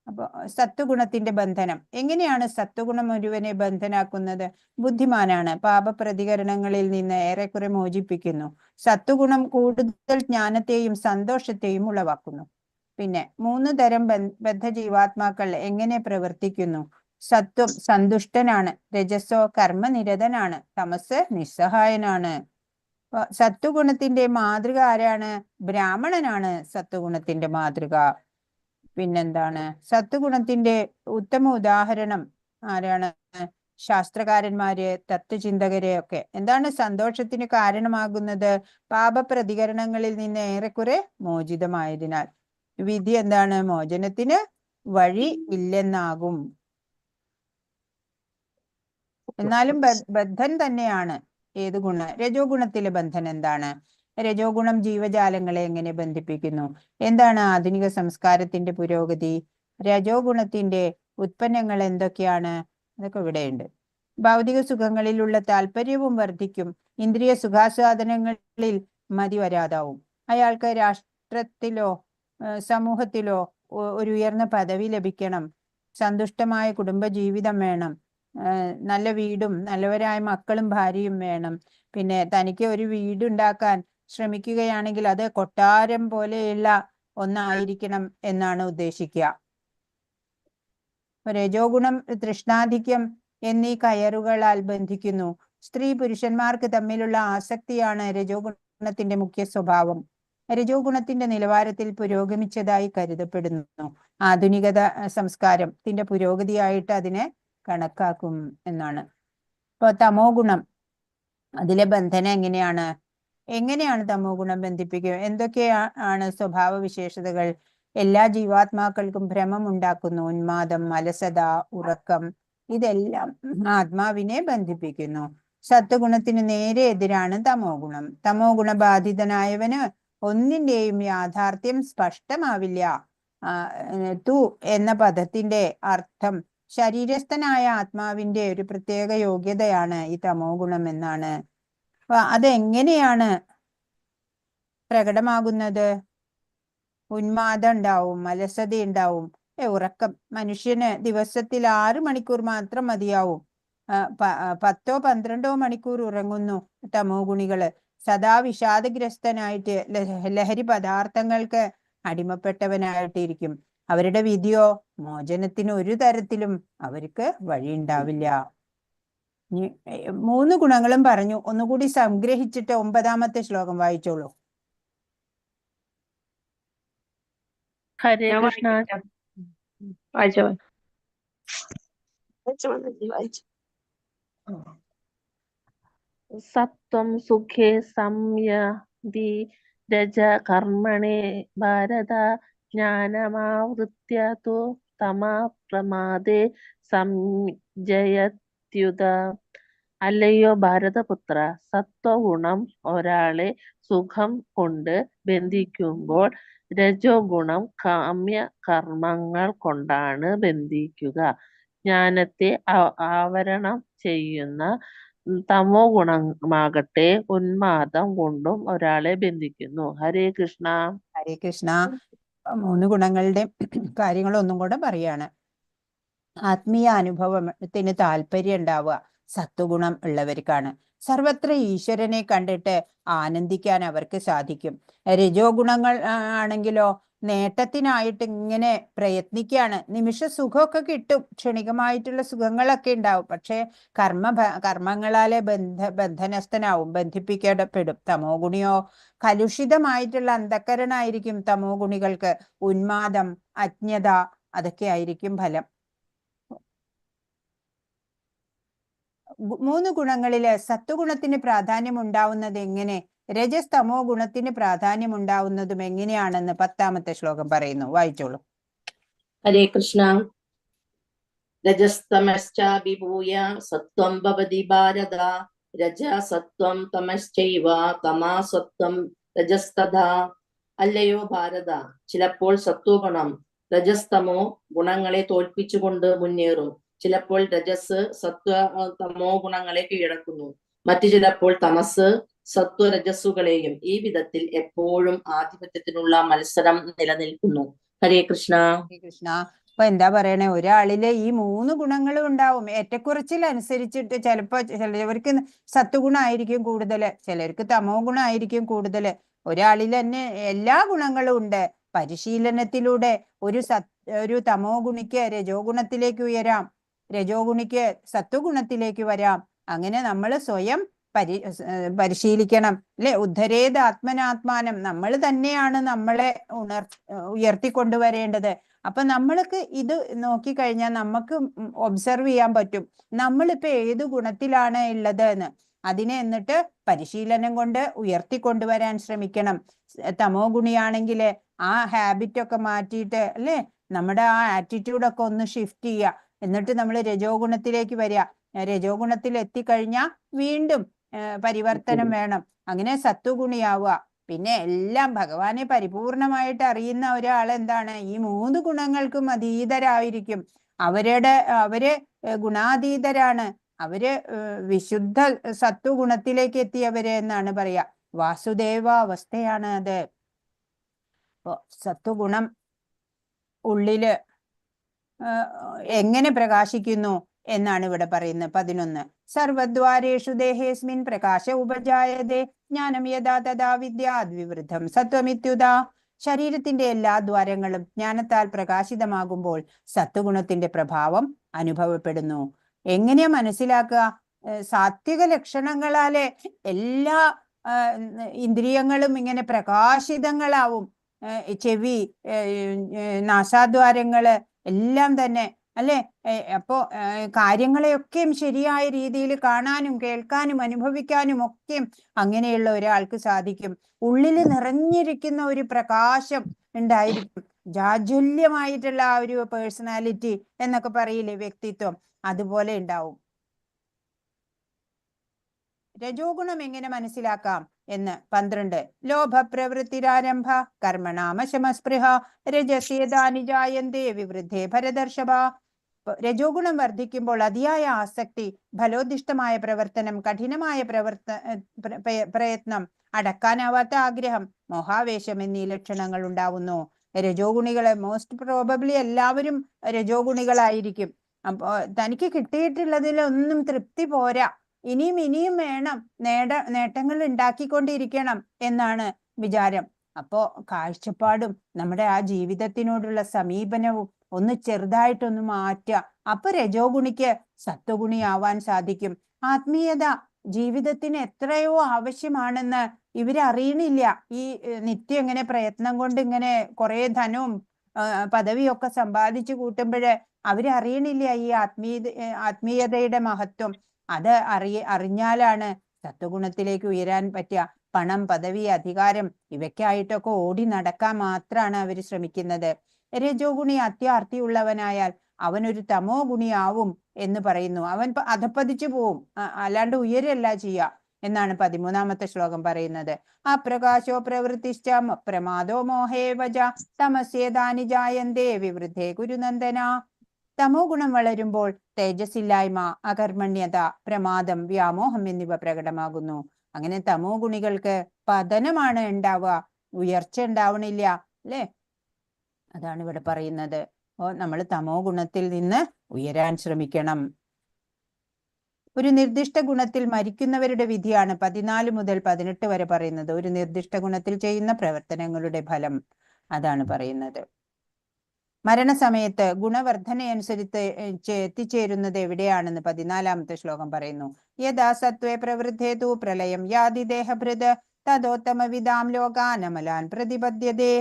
Speaker 1: അപ്പൊ സത്വഗുണത്തിന്റെ ബന്ധനം എങ്ങനെയാണ്? സത്വഗുണം ഒരുവനെ ബന്ധനാക്കുന്നത്. ബുദ്ധിമാനാണ്, പാപപ്രതികരണങ്ങളിൽ നിന്ന് ഏറെക്കുറെ മോചിപ്പിക്കുന്നു. സത്വഗുണം കൂടുതൽ ജ്ഞാനത്തെയും സന്തോഷത്തെയും ഉളവാക്കുന്നു. പിന്നെ 3 തരം ബദ്ധ ജീവാത്മാക്കൾ എങ്ങനെ പ്രവർത്തിക്കുന്നു? സത്വം സന്തുഷ്ടനാണ്, രജസോ കർമ്മനിരതനാണ്, തമസ് നിസ്സഹായനാണ്. സത്വഗുണത്തിന്റെ മാതൃക ആരാണ്? ബ്രാഹ്മണനാണ് സത്വഗുണത്തിന്റെ മാതൃക. പിന്നെന്താണ്? സത്വഗുണത്തിന്റെ ഉത്തമ ഉദാഹരണം ആരാണ്? ശാസ്ത്രകാരന്മാര്, തത്വചിന്തകരെ ഒക്കെ. എന്താണ് സന്തോഷത്തിന് കാരണമാകുന്നത്? പാപപ്രതികരണങ്ങളിൽ നിന്ന് ഏറെക്കുറെ മോചിതമായതിനാൽ. വിധി എന്താണ്? മോചനത്തിന് വഴി ഇല്ലെന്നാകും. എന്നാലും ബദ്ധൻ തന്നെയാണ്. ഏത് ഗുണം? രജോ ഗുണത്തിലെ ബന്ധൻ എന്താണ്? രജോ ഗുണം ജീവജാലങ്ങളെ എങ്ങനെ ബന്ധിപ്പിക്കുന്നു? എന്താണ് ആധുനിക സംസ്കാരത്തിന്റെ പുരോഗതി? രജോ ഗുണത്തിന്റെ ഉത്പന്നങ്ങൾ എന്തൊക്കെയാണ്? അതൊക്കെ ഇവിടെയുണ്ട്. ഭൗതിക സുഖങ്ങളിലുള്ള താല്പര്യവും വർദ്ധിക്കും. ഇന്ദ്രിയ സുഖാസ്വാദനങ്ങളിൽ മതി വരാതാവും. അയാൾക്ക് രാഷ്ട്രത്തിലോ സമൂഹത്തിലോ ഒരു ഉയർന്ന പദവി ലഭിക്കണം. സന്തുഷ്ടമായ കുടുംബജീവിതം വേണം. നല്ല വീടും നല്ലവരായ മക്കളും ഭാര്യയും വേണം. പിന്നെ തനിക്ക് ഒരു വീടുണ്ടാക്കാൻ ശ്രമിക്കുകയാണെങ്കിൽ അത് കൊട്ടാരം പോലെയുള്ള ഒന്നായിരിക്കണം എന്നാണ് ഉദ്ദേശിക്കുക. രജോ ഗുണം തൃഷ്ണാധിക്യം എന്നീ കയറുകളാൽ ബന്ധിക്കുന്നു. സ്ത്രീ പുരുഷന്മാർക്ക് തമ്മിലുള്ള ആസക്തിയാണ് രജോ ഗുണത്തിന്റെ മുഖ്യ സ്വഭാവം. രജോ ഗുണത്തിന്റെ നിലവാരത്തിൽ പുരോഗമിച്ചതായി കരുതപ്പെടുന്നു. ആധുനികത സംസ്കാരത്തിന്റെ പുരോഗതിയായിട്ട് അതിനെ കണക്കാക്കും എന്നാണ്. ഇപ്പൊ തമോ ഗുണം, അതിലെ ബന്ധനം എങ്ങനെയാണ് തമോ ഗുണം ബന്ധിപ്പിക്കുക? എന്തൊക്കെയാണ് സ്വഭാവ വിശേഷതകൾ? എല്ലാ ജീവാത്മാക്കൾക്കും ഭ്രമം ഉണ്ടാക്കുന്നു. ഉന്മാദം, അലസത, ഉറക്കം, ഇതെല്ലാം ആത്മാവിനെ ബന്ധിപ്പിക്കുന്നു. സത്വഗുണത്തിന് നേരെ എതിരാണ് തമോ ഗുണം. തമോ ഗുണബാധിതനായവന് ഒന്നിന്റെയും യാഥാർത്ഥ്യം സ്പഷ്ടമാവില്ല. തു എന്ന പദത്തിന്റെ അർത്ഥം ശരീരസ്ഥനായ ആത്മാവിന്റെ ഒരു പ്രത്യേക യോഗ്യതയാണ് ഈ തമോ ഗുണം എന്നാണ്. അപ്പൊ അതെങ്ങനെയാണ് പ്രകടമാകുന്നത്? ഉന്മാദം ഉണ്ടാവും, അലസത ഉണ്ടാവും, ഉറക്കം. മനുഷ്യന് ദിവസത്തിൽ 6 മണിക്കൂർ മാത്രം മതിയാവും. 10 12 മണിക്കൂർ ഉറങ്ങുന്നു തമോ ഗുണികള്. സദാ വിഷാദഗ്രസ്തനായിട്ട് ലഹരി പദാർത്ഥങ്ങൾക്ക് അടിമപ്പെട്ടവനായിട്ടിരിക്കും. അവരുടെ വിധിയോ മോചനത്തിന് ഒരു തരത്തിലും അവർക്ക് വഴിയുണ്ടാവില്ല. 3 ഗുണങ്ങളും പറഞ്ഞു. ഒന്നുകൂടി സംഗ്രഹിച്ചിട്ട് 9ാമത്തെ ശ്ലോകം വായിച്ചോളൂ.
Speaker 3: ഹരേ കൃഷ്ണ.
Speaker 8: വായിച്ചോ.
Speaker 3: സത്വം സുഖേ സംയതി രജ കർമ്മണേ ഭാരത ജ്ഞാനമാവൃത്യ തു തമാ പ്രമാദേ സംജയത്യുത. അല്ലയോ ഭാരതപുത്ര, സത്വഗുണം ഒരാളെ സുഖം കൊണ്ട് ബന്ധിക്കുമ്പോൾ രജോ ഗുണം കാമ്യ കർമ്മങ്ങൾ കൊണ്ടാണ് ബന്ധിക്കുക. ജ്ഞാനത്തെ ആവരണം ചെയ്യുന്ന തമോ ഗുണമാകട്ടെ ഉന്മാദം കൊണ്ടും ഒരാളെ ബന്ധിക്കുന്നു. ഹരേ കൃഷ്ണ.
Speaker 1: ഹരേ കൃഷ്ണ. 3 ഗുണങ്ങളുടെ കാര്യങ്ങൾ ഒന്നും കൂടെ പറയാണ്. ആത്മീയ അനുഭവത്തിന് താല്പര്യം ഉണ്ടാവുക സത്വഗുണം ഉള്ളവർക്കാണ്. സർവത്ര ഈശ്വരനെ കണ്ടിട്ട് ആനന്ദിക്കാൻ അവർക്ക് സാധിക്കും. രജോ ഗുണങ്ങൾ ആണെങ്കിലോ നേട്ടത്തിനായിട്ട് ഇങ്ങനെ പ്രയത്നിക്കുകയാണ്. നിമിഷ സുഖമൊക്കെ കിട്ടും, ക്ഷണികമായിട്ടുള്ള സുഖങ്ങളൊക്കെ ഉണ്ടാവും. പക്ഷെ കർമ്മങ്ങളാലെ ബന്ധനസ്ഥനാവും, ബന്ധിപ്പിക്കപ്പെടും. തമോ ഗുണിയോ കലുഷിതമായിട്ടുള്ള അന്ധക്കരണായിരിക്കും തമോ ഗുണികൾക്ക്. ഉന്മാദം, അജ്ഞത, അതൊക്കെ ആയിരിക്കും ഫലം. 3 ഗുണങ്ങളില് സത്വഗുണത്തിന് പ്രാധാന്യം ഉണ്ടാവുന്നത് എങ്ങനെ? രജസ് തമോ ഗുണത്തിന് പ്രാധാന്യം ഉണ്ടാവുന്നതും എങ്ങനെയാണെന്ന് 10ാമത്തെ ശ്ലോകം പറയുന്നു. വായിച്ചോളൂ.
Speaker 4: ഹരേ കൃഷ്ണ. രജസ്തമശ്ചാഭിഭൂയ സത്വം ഭവതി ഭാരത രജ സത്വം തമശ്ചൈവ തമാ സത്വം രജസ്തഥാ. അല്ലയോ ഭാരത, ചിലപ്പോൾ സത്വഗുണം രജസ്തമോ ഗുണങ്ങളെ തോൽപ്പിച്ചുകൊണ്ട് മുന്നേറും. ചിലപ്പോൾ രജസ് തമോ ഗുണങ്ങളെ കീഴടക്കുന്നു. മറ്റു ചിലപ്പോൾ തമസ് സത്വരജസ്സുകളെയും. ഈ വിധത്തിൽ എപ്പോഴും ആധിപത്യത്തിനുള്ള മത്സരം നിലനിൽക്കുന്നു. ഹരേ കൃഷ്ണ.
Speaker 1: കൃഷ്ണ. അപ്പൊ എന്താ പറയണേ, ഒരാളില് ഈ 3 ഗുണങ്ങളും ഉണ്ടാവും. ഏറ്റക്കുറച്ചിൽ അനുസരിച്ചിട്ട് ചിലവർക്ക് സത്വഗുണമായിരിക്കും കൂടുതല്, ചിലർക്ക് തമോ ഗുണമായിരിക്കും കൂടുതല്. ഒരാളിൽ തന്നെ എല്ലാ ഗുണങ്ങളും ഉണ്ട്. പരിശീലനത്തിലൂടെ ഒരു തമോ ഗുണിക്ക് രജോ ഗുണത്തിലേക്ക് ഉയരാം, രജോ ഗുണിക്ക് സത്വഗുണത്തിലേക്ക് വരാം. അങ്ങനെ നമ്മൾ സ്വയം പരിശീലിക്കണം, അല്ലെ? ഉദ്ധരേത് ആത്മനാത്മാനം. നമ്മൾ തന്നെയാണ് നമ്മളെ ഉയർത്തിക്കൊണ്ടുവരേണ്ടത്. അപ്പൊ നമ്മൾക്ക് ഇത് നോക്കിക്കഴിഞ്ഞാൽ നമുക്ക് ഒബ്സർവ് ചെയ്യാൻ പറ്റും നമ്മളിപ്പോ ഏത് ഗുണത്തിലാണ് ഉള്ളത് എന്ന്. അതിനെ എന്നിട്ട് പരിശീലനം കൊണ്ട് ഉയർത്തിക്കൊണ്ടുവരാൻ ശ്രമിക്കണം. തമോ ഗുണിയാണെങ്കിൽ ആ ഹാബിറ്റ് ഒക്കെ മാറ്റിയിട്ട്, അല്ലെ, നമ്മുടെ ആ ആറ്റിറ്റ്യൂഡൊക്കെ ഒന്ന് ഷിഫ്റ്റ് ചെയ്യുക. എന്നിട്ട് നമ്മൾ രജോ ഗുണത്തിലേക്ക് വരിക. രജോ ഗുണത്തിൽ എത്തിക്കഴിഞ്ഞാൽ വീണ്ടും പരിവർത്തനം വേണം. അങ്ങനെ സത്വഗുണിയാവുക. പിന്നെ എല്ലാം ഭഗവാനെ പരിപൂർണമായിട്ട് അറിയുന്ന ഒരാൾ എന്താണ്, ഈ 3 ഗുണങ്ങൾക്കും അതീതരായിരിക്കും. അവര് ഗുണാതീതരാണ്. അവര് വിശുദ്ധ സത്വഗുണത്തിലേക്ക് എത്തിയവര് എന്നാണ് പറയാ. വാസുദേവ അവസ്ഥയാണ് അത്. സത്വഗുണം ഉള്ളില് എങ്ങനെ പ്രകാശിക്കുന്നു എന്നാണ് ഇവിടെ പറയുന്നത്. 11 സർവദ്വാരേഷു ദേഹേസ്മിൻ പ്രകാശ ഉപജായതേ ജ്ഞാനം യഥാ തഥാ വിദ്യാദ്വിവൃദ്ധം സത്വമിത്യുതാ. ശരീരത്തിന്റെ എല്ലാ ദ്വാരങ്ങളും ജ്ഞാനത്താൽ പ്രകാശിതമാകുമ്പോൾ സത്വഗുണത്തിന്റെ പ്രഭാവം അനുഭവപ്പെടുന്നു. എങ്ങനെയാ മനസ്സിലാക്കുക? സാത്വിക ലക്ഷണങ്ങളാലെ എല്ലാ ഇന്ദ്രിയങ്ങളും ഇങ്ങനെ പ്രകാശിതങ്ങളാവും. ചെവി, നാസാദ്വാരങ്ങള് എല്ലാം തന്നെ, അല്ലെ? അപ്പോ കാര്യങ്ങളെയൊക്കെയും ശരിയായ രീതിയിൽ കാണാനും കേൾക്കാനും അനുഭവിക്കാനും ഒക്കെയും അങ്ങനെയുള്ള ഒരാൾക്ക് സാധിക്കും. ഉള്ളില് നിറഞ്ഞിരിക്കുന്ന ഒരു പ്രകാശം ഉണ്ടായിരിക്കും. ജാജ്വല്യമായിട്ടുള്ള ആ ഒരു പേഴ്സണാലിറ്റി എന്നൊക്കെ പറയില്ലേ, വ്യക്തിത്വം, അതുപോലെ ഉണ്ടാവും. രജോ ഗുണം എങ്ങനെ മനസ്സിലാക്കാം എന്ന് 12 ലോഭപ്രവൃത്തിരാരംഭ കർമ്മണാമശമസ്പൃഹ രജസ്യേതാനി ജായന്തേ വിവൃദ്ധേ ഭരതർഷഭ. രജോ ഗുണം വർദ്ധിക്കുമ്പോൾ അതിയായ ആസക്തി, ഫലോദിഷ്ടമായ പ്രവർത്തനം, കഠിനമായ പ്രയത്നം, അടക്കാനാവാത്ത ആഗ്രഹം, മോഹാവേശം എന്നീ ലക്ഷണങ്ങൾ ഉണ്ടാവുന്നു. രജോ ഗുണികളെ മോസ്റ്റ് പ്രോബബ്ലി എല്ലാവരും രജോ ഗുണികളായിരിക്കും. അപ്പോ തനിക്ക് കിട്ടിയിട്ടുള്ളതിലൊന്നും തൃപ്തി പോരാ, ഇനിയും വേണം, നേട്ടങ്ങൾ ഉണ്ടാക്കിക്കൊണ്ടിരിക്കണം എന്നാണ് വിചാരം. അപ്പോ കാഴ്ചപ്പാടും നമ്മുടെ ആ ജീവിതത്തിനോടുള്ള സമീപനവും ഒന്ന് ചെറുതായിട്ടൊന്ന് മാറ്റുക. അപ്പൊ രജോ ഗുണിക്ക് സത്വഗുണിയാവാൻ സാധിക്കും. ആത്മീയത ജീവിതത്തിന് എത്രയോ ആവശ്യമാണെന്ന് ഇവരറിയണില്ല. ഈ നിത്യം ഇങ്ങനെ പ്രയത്നം കൊണ്ട് ഇങ്ങനെ കുറെ ധനവും പദവിയൊക്കെ സമ്പാദിച്ചു കൂട്ടുമ്പോഴ് അവരറിയണില്ല ഈ ആത്മീയതയുടെ മഹത്വം. അത് അറിഞ്ഞാലാണ് സത്വഗുണത്തിലേക്ക് ഉയരാൻ പറ്റുക. പണം, പദവി, അധികാരം ഇവയ്ക്കായിട്ടൊക്കെ ഓടി നടക്കാൻ മാത്രമാണ് അവർ ശ്രമിക്കുന്നത്. രജോ ഗുണി അത്യാർത്തിയുള്ളവനായാൽ അവനൊരു തമോ ഗുണിയാവും എന്ന് പറയുന്നു. അവൻ അധപ്പതിച്ചു പോവും, അല്ലാണ്ട് ഉയരല്ല ചെയ്യുക എന്നാണ് 13ാമത്തെ ശ്ലോകം പറയുന്നത്. അപ്രകാശോ പ്രവൃത്തിശ്ച പ്രമാദോ മോഹേവജ തമസ്യേതാനി ജായന്തേ വിവൃദ്ധേ കുരുനന്ദന. തമോ ഗുണം വളരുമ്പോൾ തേജസ്സില്ലായ്മ, അകർമ്മണ്യത, പ്രമാദം, വ്യാമോഹം എന്നിവ പ്രകടമാകുന്നു. അങ്ങനെ തമോ ഗുണികൾക്ക് പതനമാണ് ഉണ്ടാവുക, ഉയർച്ച ഉണ്ടാവണില്ല, അല്ലെ? അതാണ് ഇവിടെ പറയുന്നത്. നമ്മൾ തമോ ഗുണത്തിൽ നിന്ന് ഉയരാൻ ശ്രമിക്കണം. ഒരു നിർദ്ദിഷ്ട ഗുണത്തിൽ മരിക്കുന്നവരുടെ വിധിയാണ് 14 മുതൽ 18 വരെ പറയുന്നത്. ഒരു നിർദ്ദിഷ്ട ഗുണത്തിൽ ചെയ്യുന്ന പ്രവർത്തനങ്ങളുടെ ഫലം അതാണ് പറയുന്നത്. മരണസമയത്ത് ഗുണവർദ്ധനയനുസരിച്ച് എത്തിച്ചേരുന്നത് എവിടെയാണെന്ന് 14ാമത്തെ ശ്ലോകം പറയുന്നു. യഥാ സത്വേ പ്രവൃദ്ധേതു പ്രളയം യാതി ദേഹഭൃത് തദോത്തമവിദാം ലോകാനമലാൻ പ്രതിപദ്യതേ.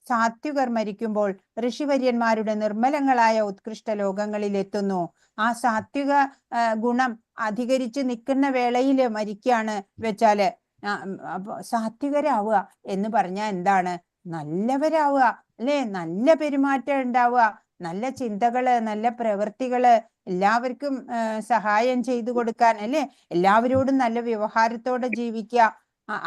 Speaker 1: സാത്വികർ മരിക്കുമ്പോൾ ഋഷിവര്യന്മാരുടെ നിർമ്മലങ്ങളായ ഉത്കൃഷ്ട ലോകങ്ങളിൽ എത്തുന്നു. ആ സാത്വിക ഗുണം അധികരിച്ച് നിൽക്കുന്ന വേളയിൽ മരിക്കാണ് വെച്ചാല് സാത്വികരാവുക എന്ന് പറഞ്ഞാൽ എന്താണ്? നല്ലവരാവുക, അല്ലെ? നല്ല പെരുമാറ്റം ഉണ്ടാവുക, നല്ല ചിന്തകള്, നല്ല പ്രവൃത്തികള്, എല്ലാവർക്കും സഹായം ചെയ്തു കൊടുക്കാൻ, അല്ലെ, എല്ലാവരോടും നല്ല വ്യവഹാരത്തോടെ ജീവിക്കുക,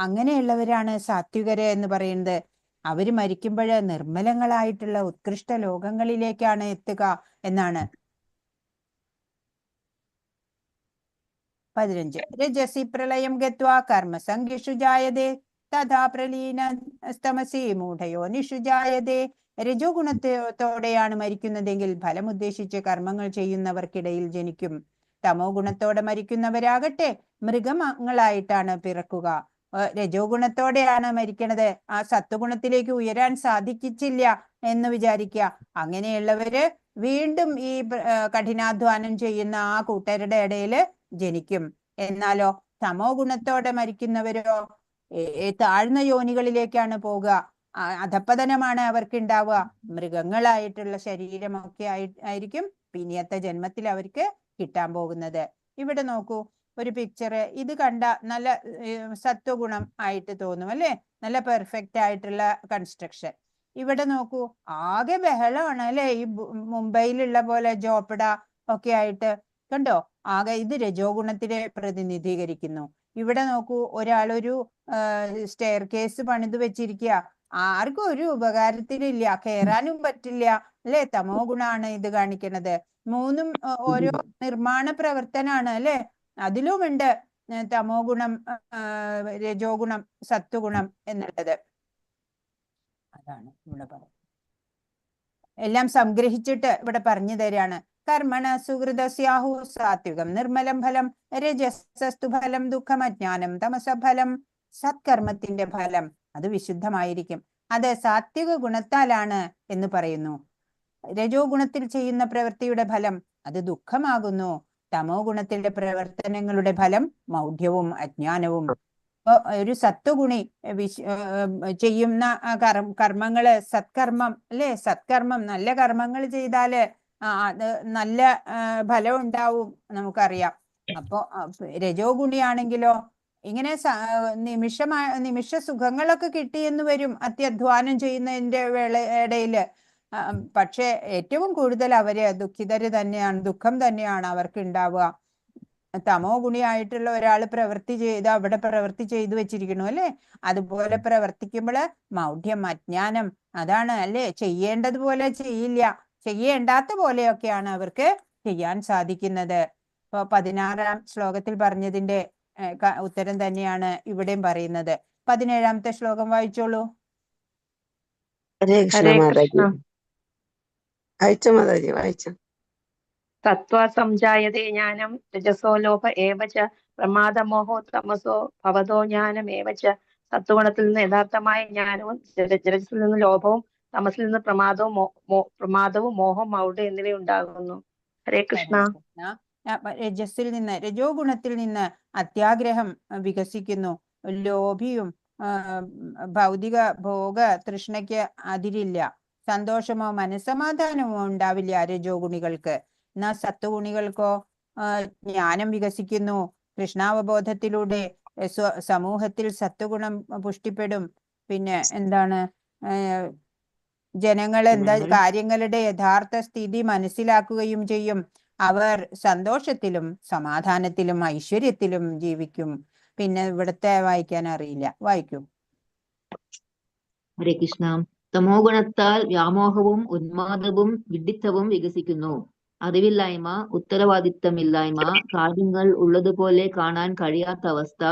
Speaker 1: അങ്ങനെയുള്ളവരാണ് സാത്വികര് എന്ന് പറയുന്നത്. അവര് മരിക്കുമ്പോൾ നിർമ്മലങ്ങളായിട്ടുള്ള ഉത്കൃഷ്ട ലോകങ്ങളിലേക്കാണ് എത്തുക എന്നാണ്. 15 രജസി പ്രളയം ഗത്വാ കർമ്മസംഗിഷു ജായതേ തഥാ പ്രലീനസ്തമസി മൂഢയോനിഷു ജായതേ. രജോ ഗുണത്തോടെയാണ് മരിക്കുന്നതെങ്കിൽ ഫലം ഉദ്ദേശിച്ച് കർമ്മങ്ങൾ ചെയ്യുന്നവർക്കിടയിൽ ജനിക്കും. തമോ ഗുണത്തോടെ മരിക്കുന്നവരാകട്ടെ മൃഗങ്ങളായിട്ടാണ് പിറക്കുക. രജോ ഗുണത്തോടെയാണ് മരിക്കണത്, ആ സത്വഗുണത്തിലേക്ക് ഉയരാൻ സാധിക്കിച്ചില്ല എന്ന് വിചാരിക്കുക. അങ്ങനെയുള്ളവര് വീണ്ടും ഈ കഠിനാധ്വാനം ചെയ്യുന്ന ആ കൂട്ടരുടെ ഇടയില് ജനിക്കും. എന്നാലോ തമോ ഗുണത്തോടെ മരിക്കുന്നവരോ താഴ്ന്ന യോനികളിലേക്കാണ് പോകുക. അധപ്പതനമാണ് അവർക്ക് ഉണ്ടാവുക. മൃഗങ്ങളായിട്ടുള്ള ശരീരമൊക്കെ ആയിരിക്കും പിന്നത്തെ ജന്മത്തിൽ അവർക്ക് കിട്ടാൻ പോകുന്നത്. ഇവിടെ നോക്കൂ, ഒരു പിക്ചർ. ഇത് കണ്ട നല്ല സത്വഗുണം ആയിട്ട് തോന്നും, അല്ലെ, നല്ല പെർഫെക്റ്റ് ആയിട്ടുള്ള കൺസ്ട്രക്ഷൻ. ഇവിടെ നോക്കൂ, ആകെ ബഹളമാണ്, അല്ലെ, ഈ മുംബൈയിലുള്ള പോലെ ജോപ്പട ഒക്കെ ആയിട്ട് കണ്ടോ. ആകെ ഇത് രജോ ഗുണത്തിനെ പ്രതിനിധീകരിക്കുന്നു. ഇവിടെ നോക്കൂ, ഒരാളൊരു സ്റ്റെയർ കേസ് പണിത് വെച്ചിരിക്കുക, ആർക്കും ഒരു ഉപകാരത്തിനില്ല, കയറാനും പറ്റില്ല, അല്ലെ, തമോ ഗുണാണ് ഇത് കാണിക്കുന്നത്. മൂന്നും ഓരോ നിർമ്മാണ പ്രവർത്തനാണ്, അല്ലെ, അതിലുമുണ്ട് തമോ ഗുണം, രജോ ഗുണം, സത്വഗുണം എന്നുള്ളത്. അതാണ് ഇവിടെ പറയുന്നത്. എല്ലാം സംഗ്രഹിച്ചിട്ട് ഇവിടെ പറഞ്ഞു തരാണ്. കർമ്മണ സുഹൃതസ്യാഹു സാത്വികം നിർമ്മലം ഫലം, രജസസ്തു ഫലം ദുഃഖം, അജ്ഞാനം തമസ ഫലം. സത്കർമ്മത്തിന്റെ ഫലം അത് വിശുദ്ധമായിരിക്കും, അത് സാത്വിക ഗുണത്താലാണ് എന്ന് പറയുന്നു. രജോ ഗുണത്തിൽ ചെയ്യുന്ന പ്രവൃത്തിയുടെ ഫലം അത് ദുഃഖമാകുന്നു. തമോ ഗുണത്തിന്റെ പ്രവർത്തനങ്ങളുടെ ഫലം മൗഢ്യവും അജ്ഞാനവും. ഒരു സത്വഗുണി ചെയ്യുന്ന കർമ്മങ്ങള് സത്കർമ്മം, അല്ലെ, സത്കർമ്മം നല്ല കർമ്മങ്ങൾ ചെയ്താല് അത് നല്ല ഫലം ഉണ്ടാവും നമുക്കറിയാം. അപ്പൊ രജോ ഗുണിയാണെങ്കിലോ ഇങ്ങനെ നിമിഷ സുഖങ്ങളൊക്കെ കിട്ടിയെന്ന് വരും അത്യധ്വാനം ചെയ്യുന്നതിന്റെ ഇടയില്. പക്ഷെ ഏറ്റവും കൂടുതൽ അവര് ദുഃഖിതര് തന്നെയാണ്, ദുഃഖം തന്നെയാണ് അവർക്ക് ഉണ്ടാവുക. തമോ ഗുണിയായിട്ടുള്ള ഒരാൾ പ്രവൃത്തി ചെയ്ത് അവിടെ പ്രവൃത്തി ചെയ്തു വെച്ചിരിക്കണു, അല്ലെ, അതുപോലെ പ്രവർത്തിക്കുമ്പോൾ മൗഢ്യം, അജ്ഞാനം, അതാണ്, അല്ലെ, ചെയ്യേണ്ടതുപോലെ ചെയ്യില്ല, ചെയ്യേണ്ടാത്ത പോലെയൊക്കെയാണ് അവർക്ക് ചെയ്യാൻ സാധിക്കുന്നത്. ഇപ്പൊ 16-ാം ശ്ലോകത്തിൽ പറഞ്ഞതിന്റെ ഉത്തരം തന്നെയാണ് ഇവിടെയും പറയുന്നത്. 17-ാമത്തെ ശ്ലോകം വായിച്ചോളൂ.
Speaker 2: ഹരേ കൃഷ്ണ
Speaker 8: ഹരേ
Speaker 2: മാതാജി.
Speaker 8: കൃഷ്ണ.
Speaker 2: വായിച്ച മാതാജി, വായിച്ച.
Speaker 8: സത്വാ സംജായതേ ജ്ഞാനം രജസോ ലോഭ ഏവച പ്രമാദമോഹോ തമസോ ഭവതോ ജ്ഞാനം ഏവച. സത്വഗുണത്തിൽ നിന്ന് യഥാർത്ഥമായ ജ്ഞാനവും രജസിൽ നിന്ന് ലോഭവും തമസിൽ നിന്ന് പ്രമാദവും മോഹം മൗഢ്യം എന്നിവ ഉണ്ടാകുന്നു. ഹരേ കൃഷ്ണ.
Speaker 1: രജസിൽ നിന്ന്, രജോ ഗുണത്തിൽ നിന്ന് അത്യാഗ്രഹം വികസിക്കുന്നു. ലോഭിയും ഭൗതിക ഭോഗ തൃഷ്ണയ്ക്ക് അതിരില്ല. സന്തോഷമോ മനസ്സമാധാനമോ ഉണ്ടാവില്ല രജോ ഗുണികൾക്ക്. എന്നാൽ സത്വഗുണികൾക്കോ ജ്ഞാനം വികസിക്കുന്നു. കൃഷ്ണാവബോധത്തിലൂടെ സമൂഹത്തിൽ സത്വഗുണം പുഷ്ടിപ്പെടും. പിന്നെ എന്താണ്, ജനങ്ങൾ കാര്യങ്ങളുടെ യഥാർത്ഥ സ്ഥിതി മനസ്സിലാക്കുകയും ചെയ്യും. അവർ സന്തോഷത്തിലും സമാധാനത്തിലും ഐശ്വര്യത്തിലും ജീവിക്കും. പിന്നെ ഇവിടുത്തെ വായിക്കാൻ അറിയില്ല, വായിക്കൂ.
Speaker 6: ഹരേ കൃഷ്ണ. തമോ ഗുണത്താൽ വ്യാമോഹവും ഉന്മാദവും വിഡ്ഢിത്തവും വികസിക്കുന്നു. അറിവില്ലായ്മ, ഉത്തരവാദിത്തമില്ലായ്മ, കാര്യങ്ങൾ ഉള്ളതുപോലെ കാണാൻ കഴിയാത്ത അവസ്ഥ,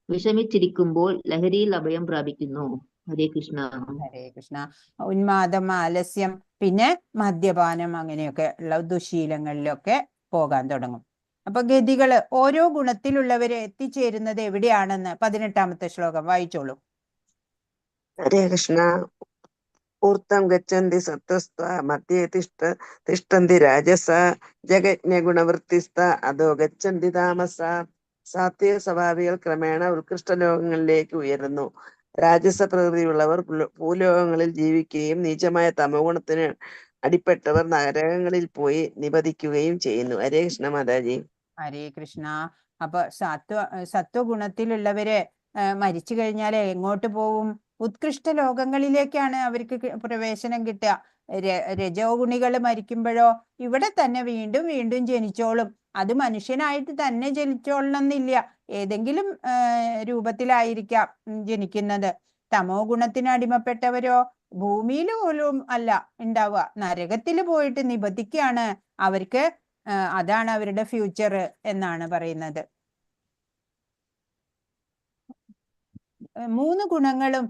Speaker 6: വിഷമിച്ചിരിക്കുമ്പോൾ ലഹരിയിൽ അഭയം പ്രാപിക്കുന്നു. ഹരേ കൃഷ്ണ.
Speaker 1: ഹരേ കൃഷ്ണ. ഉന്മാദം, ആലസ്യം, പിന്നെ മദ്യപാനം, അങ്ങനെയൊക്കെ ഉള്ള ദുശീലങ്ങളിലൊക്കെ പോകാൻ തുടങ്ങും. അപ്പൊ ഗതികള്, ഓരോ ഗുണത്തിലുള്ളവര് എത്തിച്ചേരുന്നത് എവിടെയാണെന്ന് 18-ാമത്തെ ശ്ലോകം വായിച്ചോളൂ.
Speaker 2: ഹരേ കൃഷ്ണ. ഊർത്തം ഗച്ഛന്തി സത്വസ്ഥ മധ്യേ തിഷ്ഠന്തി രാജസ ജഗജ്ഞഗുണവൃത്തിസ്ഥ അധോ ഗച്ഛന്തി താമസ. സാത്വിക സ്വഭാവികൾ ക്രമേണ ഉത്കൃഷ്ട ലോകങ്ങളിലേക്ക് ഉയരുന്നു. രാജസ പ്രകൃതിയുള്ളവർ ഭൂലോകങ്ങളിൽ ജീവിക്കുകയും നീചമായ തമോ ഗുണത്തിന് അടിപ്പെട്ടവർ നരകങ്ങളിൽ പോയി നിപതിക്കുകയും ചെയ്യുന്നു. ഹരേ കൃഷ്ണ മാതാജി.
Speaker 1: ഹരേ കൃഷ്ണ. അപ്പൊ സത്വഗുണത്തിലുള്ളവര് മരിച്ചു കഴിഞ്ഞാല് എങ്ങോട്ട് പോവും? ഉത്കൃഷ്ട ലോകങ്ങളിലേക്കാണ് അവർക്ക് പ്രവേശനം കിട്ടുക. രജോ ഗുണികൾ മരിക്കുമ്പോഴോ ഇവിടെ തന്നെ വീണ്ടും വീണ്ടും ജനിച്ചോളും. അത് മനുഷ്യനായിട്ട് തന്നെ ജനിച്ചോളണമെന്നില്ല, ഏതെങ്കിലും രൂപത്തിലായിരിക്കാം ജനിക്കുന്നത്. തമോ ഗുണത്തിന് അടിമപ്പെട്ടവരോ ഭൂമിയിൽ പോലും അല്ല ഉണ്ടാവുക, നരകത്തിൽ പോയിട്ട് നിബന്ധിക്കുകയാണ് അവർക്ക്. അതാണ് അവരുടെ ഫ്യൂച്ചർ എന്നാണ് പറയുന്നത്. 3 ഗുണങ്ങളും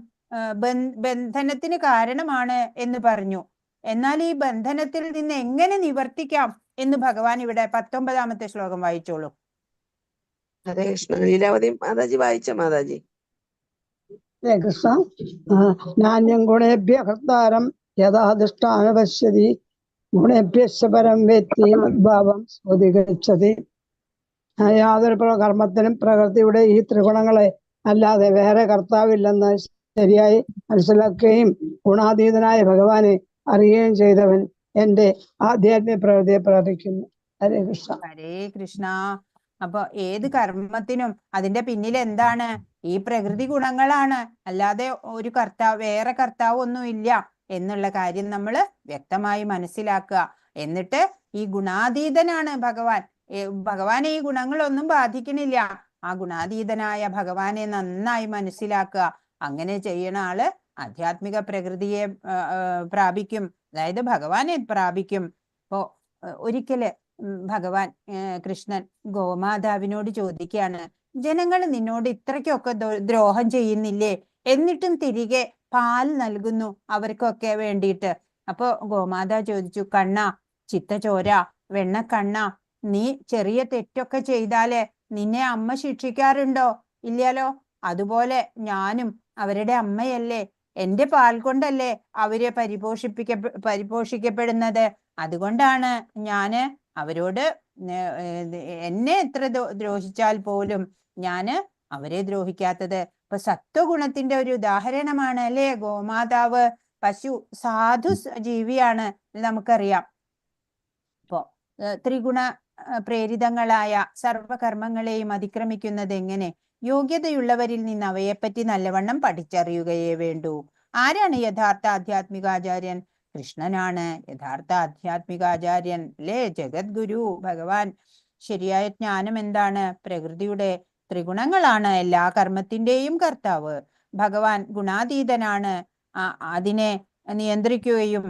Speaker 1: ബന്ധനത്തിന് കാരണമാണ് എന്ന് പറഞ്ഞു. എന്നാൽ ഈ ബന്ധനത്തിൽ നിന്ന് എങ്ങനെ നിവർത്തിക്കാം എന്ന് ഭഗവാൻ ഇവിടെ 19ാമത്തെ ശ്ലോകം വായിച്ചോളൂ.
Speaker 2: ഹരേ കൃഷ്ണ. ലീലാവതി മാതാജി വായിച്ച മാതാജി.
Speaker 7: ഹരേ കൃഷ്ണ. നാന്യം ഗുണേഭ്യ കർത്താരം യഥാധിഷ്ഠാന പശ്യതി ഗുണേഭ്യശ്ച പരം വേത്തി മദ്ഭാവം സ്വധികച്ചതി. യാതൊരു കർമ്മത്തിനും പ്രകൃതിയുടെ ഈ ത്രിഗുണങ്ങളെ അല്ലാതെ വേറെ കർത്താവില്ലെന്ന് ശരിയായി മനസ്സിലാക്കുകയും ഗുണാതീതനായ ഭഗവാനെ അറിയുകയും ചെയ്തവൻ എന്റെ ആധ്യാത്മിക പ്രകൃതിയെ പ്രാപിക്കുന്നു. ഹരേ കൃഷ്ണ.
Speaker 1: ഹരേ കൃഷ്ണ. അപ്പൊ ഏത് കർമ്മത്തിനും അതിന്റെ പിന്നിൽ എന്താണ്? ഈ പ്രകൃതി ഗുണങ്ങളാണ്, അല്ലാതെ ഒരു വേറെ കർത്താവ് ഒന്നും ഇല്ല എന്നുള്ള കാര്യം നമ്മൾ വ്യക്തമായി മനസ്സിലാക്കുക. എന്നിട്ട് ഈ ഗുണാതീതനാണ് ഭഗവാൻ, ഭഗവാനെ ഈ ഗുണങ്ങളൊന്നും ബാധിക്കണില്ല. ആ ഗുണാതീതനായ ഭഗവാനെ നന്നായി മനസ്സിലാക്കുക. അങ്ങനെ ചെയ്യണ ആള് ആധ്യാത്മിക പ്രകൃതിയെ പ്രാപിക്കും, അതായത് ഭഗവാനെ പ്രാപിക്കും. ഇപ്പോ ഒരിക്കല് ഭഗവാൻ കൃഷ്ണൻ ഗോമാതാവിനോട് ചോദിക്കുകയാണ്, ജനങ്ങൾ നിന്നോട് ഇത്രയ്ക്കൊക്കെ ദ്രോഹം ചെയ്യുന്നില്ലേ, എന്നിട്ടും തിരികെ പാൽ നൽകുന്നു അവർക്കൊക്കെ വേണ്ടിയിട്ട്. അപ്പൊ ഗോമാത ചോദിച്ചു, കണ്ണ ചിത്തചോര, വെണ്ണക്കണ്ണ, നീ ചെറിയ തെറ്റൊക്കെ ചെയ്താല് നിന്നെ അമ്മ ശിക്ഷിക്കാറുണ്ടോ? ഇല്ലല്ലോ. അതുപോലെ ഞാനും അവരുടെ അമ്മയല്ലേ, എന്റെ പാൽ കൊണ്ടല്ലേ അവര് പരിപോഷിക്കപ്പെടുന്നത്. അതുകൊണ്ടാണ് ഞാന് അവരോട് എന്നെ എത്ര ദ്രോഹിച്ചാൽ പോലും ഞാന് അവരെ ദ്രോഹിക്കാത്തത്. ഇപ്പൊ സത്വഗുണത്തിന്റെ ഒരു ഉദാഹരണമാണ് അല്ലേ ഗോമാതാവ്. പശു സാധു ജീവിയാണ്, നമുക്കറിയാം. ഇപ്പോ ത്രിഗുണ പ്രേരിതങ്ങളായ സർവകർമ്മങ്ങളെയും അതിക്രമിക്കുന്നത് എങ്ങനെ? യോഗ്യതയുള്ളവരിൽ നിന്ന് അവയെപ്പറ്റി നല്ലവണ്ണം പഠിച്ചറിയുകയേ വേണ്ടൂ. ആരാണ് യഥാർത്ഥ ആധ്യാത്മികാചാര്യൻ? കൃഷ്ണനാണ് യഥാർത്ഥ ആധ്യാത്മികാചാര്യൻ അല്ലേ, ജഗദ്ഗുരു ഭഗവാൻ. ശരിയായ ജ്ഞാനം എന്താണ്? പ്രകൃതിയുടെ ത്രിഗുണങ്ങളാണ് എല്ലാ കർമ്മത്തിന്റെയും കർത്താവ്. ഭഗവാൻ ഗുണാതീതനാണ്, അതിനെ നിയന്ത്രിക്കുകയും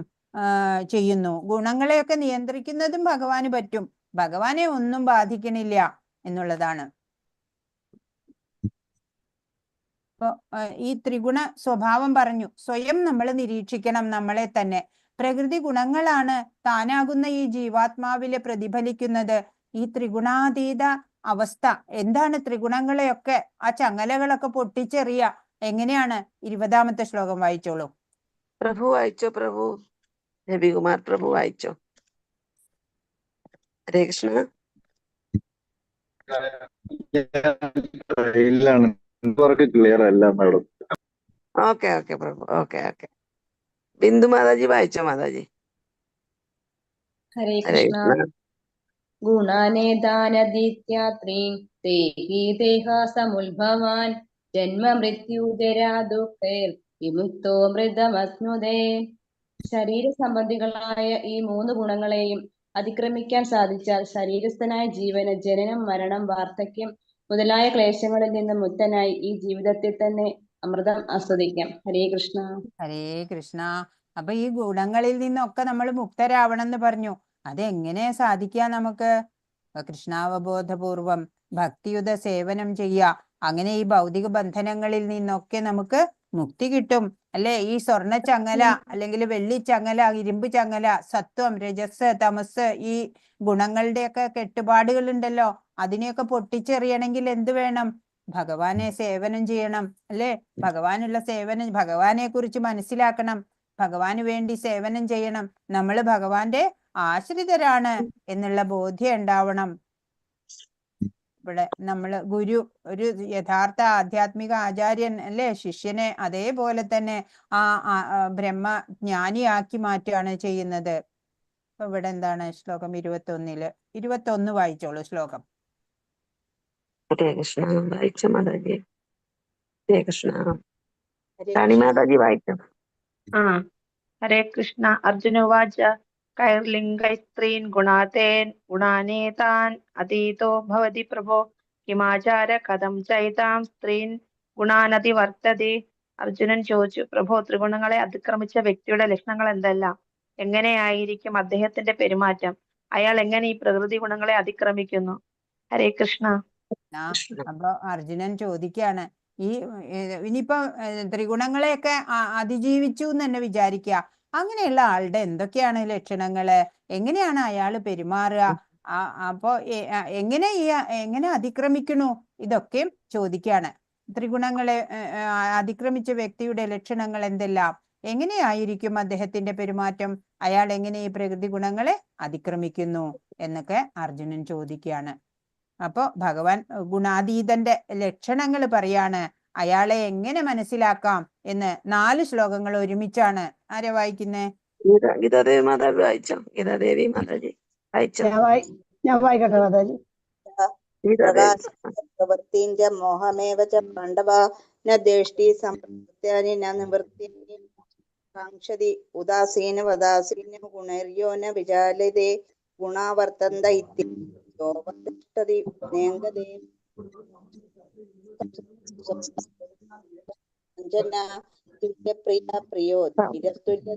Speaker 1: ചെയ്യുന്നു. ഗുണങ്ങളെയൊക്കെ നിയന്ത്രിക്കുന്നതും ഭഗവാന് പറ്റും, ഭഗവാനെ ഒന്നും ബാധിക്കണില്ല എന്നുള്ളതാണ്. ഇപ്പൊ ഈ ത്രിഗുണ സ്വഭാവം പറഞ്ഞു. സ്വയം നമ്മൾ നിരീക്ഷിക്കണം നമ്മളെ തന്നെ. പ്രകൃതി ഗുണങ്ങളാണ് താനാകുന്ന ഈ ജീവാത്മാവില് പ്രതിഫലിക്കുന്നത്. ഈ ത്രിഗുണാതീത അവസ്ഥ എന്താണ്? ത്രിഗുണങ്ങളെയൊക്കെ ആ ചങ്ങലകളൊക്കെ പൊട്ടിച്ചെറിയ എങ്ങനെയാണ്? 20ാമത്തെ ശ്ലോകം വായിച്ചോളൂ.
Speaker 2: പ്രഭു വായിച്ചോ. പ്രഭു രവികുമാർ പ്രഭു വായിച്ചോ. ഹരേ കൃഷ്ണ.
Speaker 9: ക്ലിയർ അല്ല madam.
Speaker 2: Okay okay Prabhu. Okay okay. Bindu Mataji വായിച്ചോ മാതാജി.
Speaker 10: ഹരേ
Speaker 2: ഹരേ
Speaker 10: കൃഷ്ണ.
Speaker 2: കൃഷ്ണ.
Speaker 10: ഗുണാനേതാനദീത്യാത്രീം തേഹി ദേഹാസമുത്ഭവാൻ ജന്മ മൃത്യുജരാ ദുഃഖൈർ വിമുക്തോ മൃതമസ്നുതേ. ശരീര സംബന്ധികളായ ഈ 3 ഗുണങ്ങളെയും അതിക്രമിക്കാൻ സാധിച്ചാൽ ശരീരസ്ഥനായ ജീവന് ജനനം, മരണം, വാർദ്ധക്യം മുതലായ ക്ലേശങ്ങളിൽ നിന്ന് മുക്തനായി ഈ ജീവിതത്തിൽ തന്നെ അമൃതം ആസ്വദിക്കാം. ഹരേ കൃഷ്ണ.
Speaker 1: ഹരേ കൃഷ്ണ. അപ്പൊ ഈ ഗുണങ്ങളിൽ നിന്നൊക്കെ നമ്മൾ മുക്തരാവണം എന്ന് പറഞ്ഞു. അതെങ്ങനെ സാധിക്കാം നമുക്ക്? കൃഷ്ണാവബോധപൂർവം ഭക്തിയുത സേവനം ചെയ്യുക. അങ്ങനെ ഈ ഭൗതിക ബന്ധനങ്ങളിൽ നിന്നൊക്കെ നമുക്ക് മുക്തി കിട്ടും അല്ലെ. ഈ സ്വർണ്ണ ചങ്ങല അല്ലെങ്കിൽ വെള്ളി ചങ്ങല, ഇരുമ്പ് ചങ്ങല, സത്വം, രജസ്, തമസ്, ഈ ഗുണങ്ങളുടെയൊക്കെ കെട്ടുപാടുകൾ ഉണ്ടല്ലോ, അതിനെയൊക്കെ പൊട്ടിച്ചെറിയണമെങ്കിൽ എന്ത് വേണം? ഭഗവാനെ സേവനം ചെയ്യണം അല്ലെ. ഭഗവാനുള്ള സേവനം, ഭഗവാനെ കുറിച്ച് മനസ്സിലാക്കണം, ഭഗവാന് വേണ്ടി സേവനം ചെയ്യണം. നമ്മൾ ഭഗവാന്റെ ആശ്രിതരാണ് എന്നുള്ള ബോധ്യം ഉണ്ടാവണം. ഇവിടെ നമ്മള് ഒരു യഥാർത്ഥ ആധ്യാത്മിക ആചാര്യൻ അല്ലെ ശിഷ്യനെ അതേപോലെ തന്നെ ആ ബ്രഹ്മജ്ഞാനിയാക്കി മാറ്റുകയാണ് ചെയ്യുന്നത്. അപ്പൊ ഇവിടെ എന്താണ് ശ്ലോകം 21 വായിച്ചോളൂ ശ്ലോകം.
Speaker 2: ഹരേ കൃഷ്ണ. വായിച്ചോ മാതാജി. ഹരേ കൃഷ്ണ.
Speaker 5: ഹരേ
Speaker 2: റാണി
Speaker 5: കൃഷ്ണ.
Speaker 2: മാതാജി വായിക്കും.
Speaker 8: ആ ഹരേ കൃഷ്ണ. അർജുനോവാച കൈർലിംഗൈസ്ത്രീൻ ഗുണാനേതാൻ അതീതോ ഭവതി പ്രഭോ കിമാചാര കഥം ചൈതാം സ്ത്രീൻ ഗുണാനതി വർത്തതി. അർജുനൻ ചോദിച്ചു, പ്രഭോ, ത്രിഗുണങ്ങളെ അതിക്രമിച്ച വ്യക്തിയുടെ ലക്ഷണങ്ങൾ എന്തെല്ലാം? എങ്ങനെയായിരിക്കും അദ്ദേഹത്തിന്റെ പെരുമാറ്റം? അയാൾ എങ്ങനെ ഈ പ്രകൃതി ഗുണങ്ങളെ അതിക്രമിക്കുന്നു? ഹരേ കൃഷ്ണ.
Speaker 1: അപ്പൊ അർജുനൻ ചോദിക്കാണ്, ഈ ഇനിയിപ്പോ ത്രിഗുണങ്ങളെയൊക്കെ അതിജീവിച്ചു എന്ന് തന്നെ വിചാരിക്കുക. അങ്ങനെയുള്ള ആളുടെ എന്തൊക്കെയാണ് ലക്ഷണങ്ങള്? എങ്ങനെയാണ് അയാള് പെരുമാറുക? അപ്പോ എങ്ങനെ അതിക്രമിക്കണു? ഇതൊക്കെ ചോദിക്കാണ്. ത്രിഗുണങ്ങളെ അതിക്രമിച്ച വ്യക്തിയുടെ ലക്ഷണങ്ങൾ എന്തെല്ലാം? എങ്ങനെയായിരിക്കും അദ്ദേഹത്തിന്റെ പെരുമാറ്റം? അയാൾ എങ്ങനെ ഈ പ്രകൃതി ഗുണങ്ങളെ അതിക്രമിക്കുന്നു എന്നൊക്കെ അർജുനൻ ചോദിക്കുകയാണ്. അപ്പോ ഭഗവാൻ ഗുണാതീതന്റെ ലക്ഷണങ്ങൾ പറയാണ്. അയാളെ എങ്ങനെ മനസ്സിലാക്കാം എന്ന് 4 ശ്ലോകങ്ങൾ ഒരുമിച്ചാണ്. ആരാ വായിക്കുന്നേ?
Speaker 2: ഗീതാദേവി മാതാജി വായിച്ചോ? ഗീതാദേവി മാതാജി വായിച്ചോ?
Speaker 7: ഞാൻ വായിക്കട്ടെ മാതാജി.
Speaker 5: പ്രവൃത്തിഞ്ച മോഹമേവ ച പാണ്ഡവ ന ദേഷ്ടി സമ്പ്രത്യാനി ന നിവൃത്യാനി കാംക്ഷതി ഉദാസീന വദാസീന ഗുണൈര്യോ ന വിചാലിതേ ഗുണാവർത്തന്ത ഇത്യോപതിഷ്ഠതി നേംഗതേ തുല്യപ്രിയ പ്രിയോ ധീരസ്തുല്യ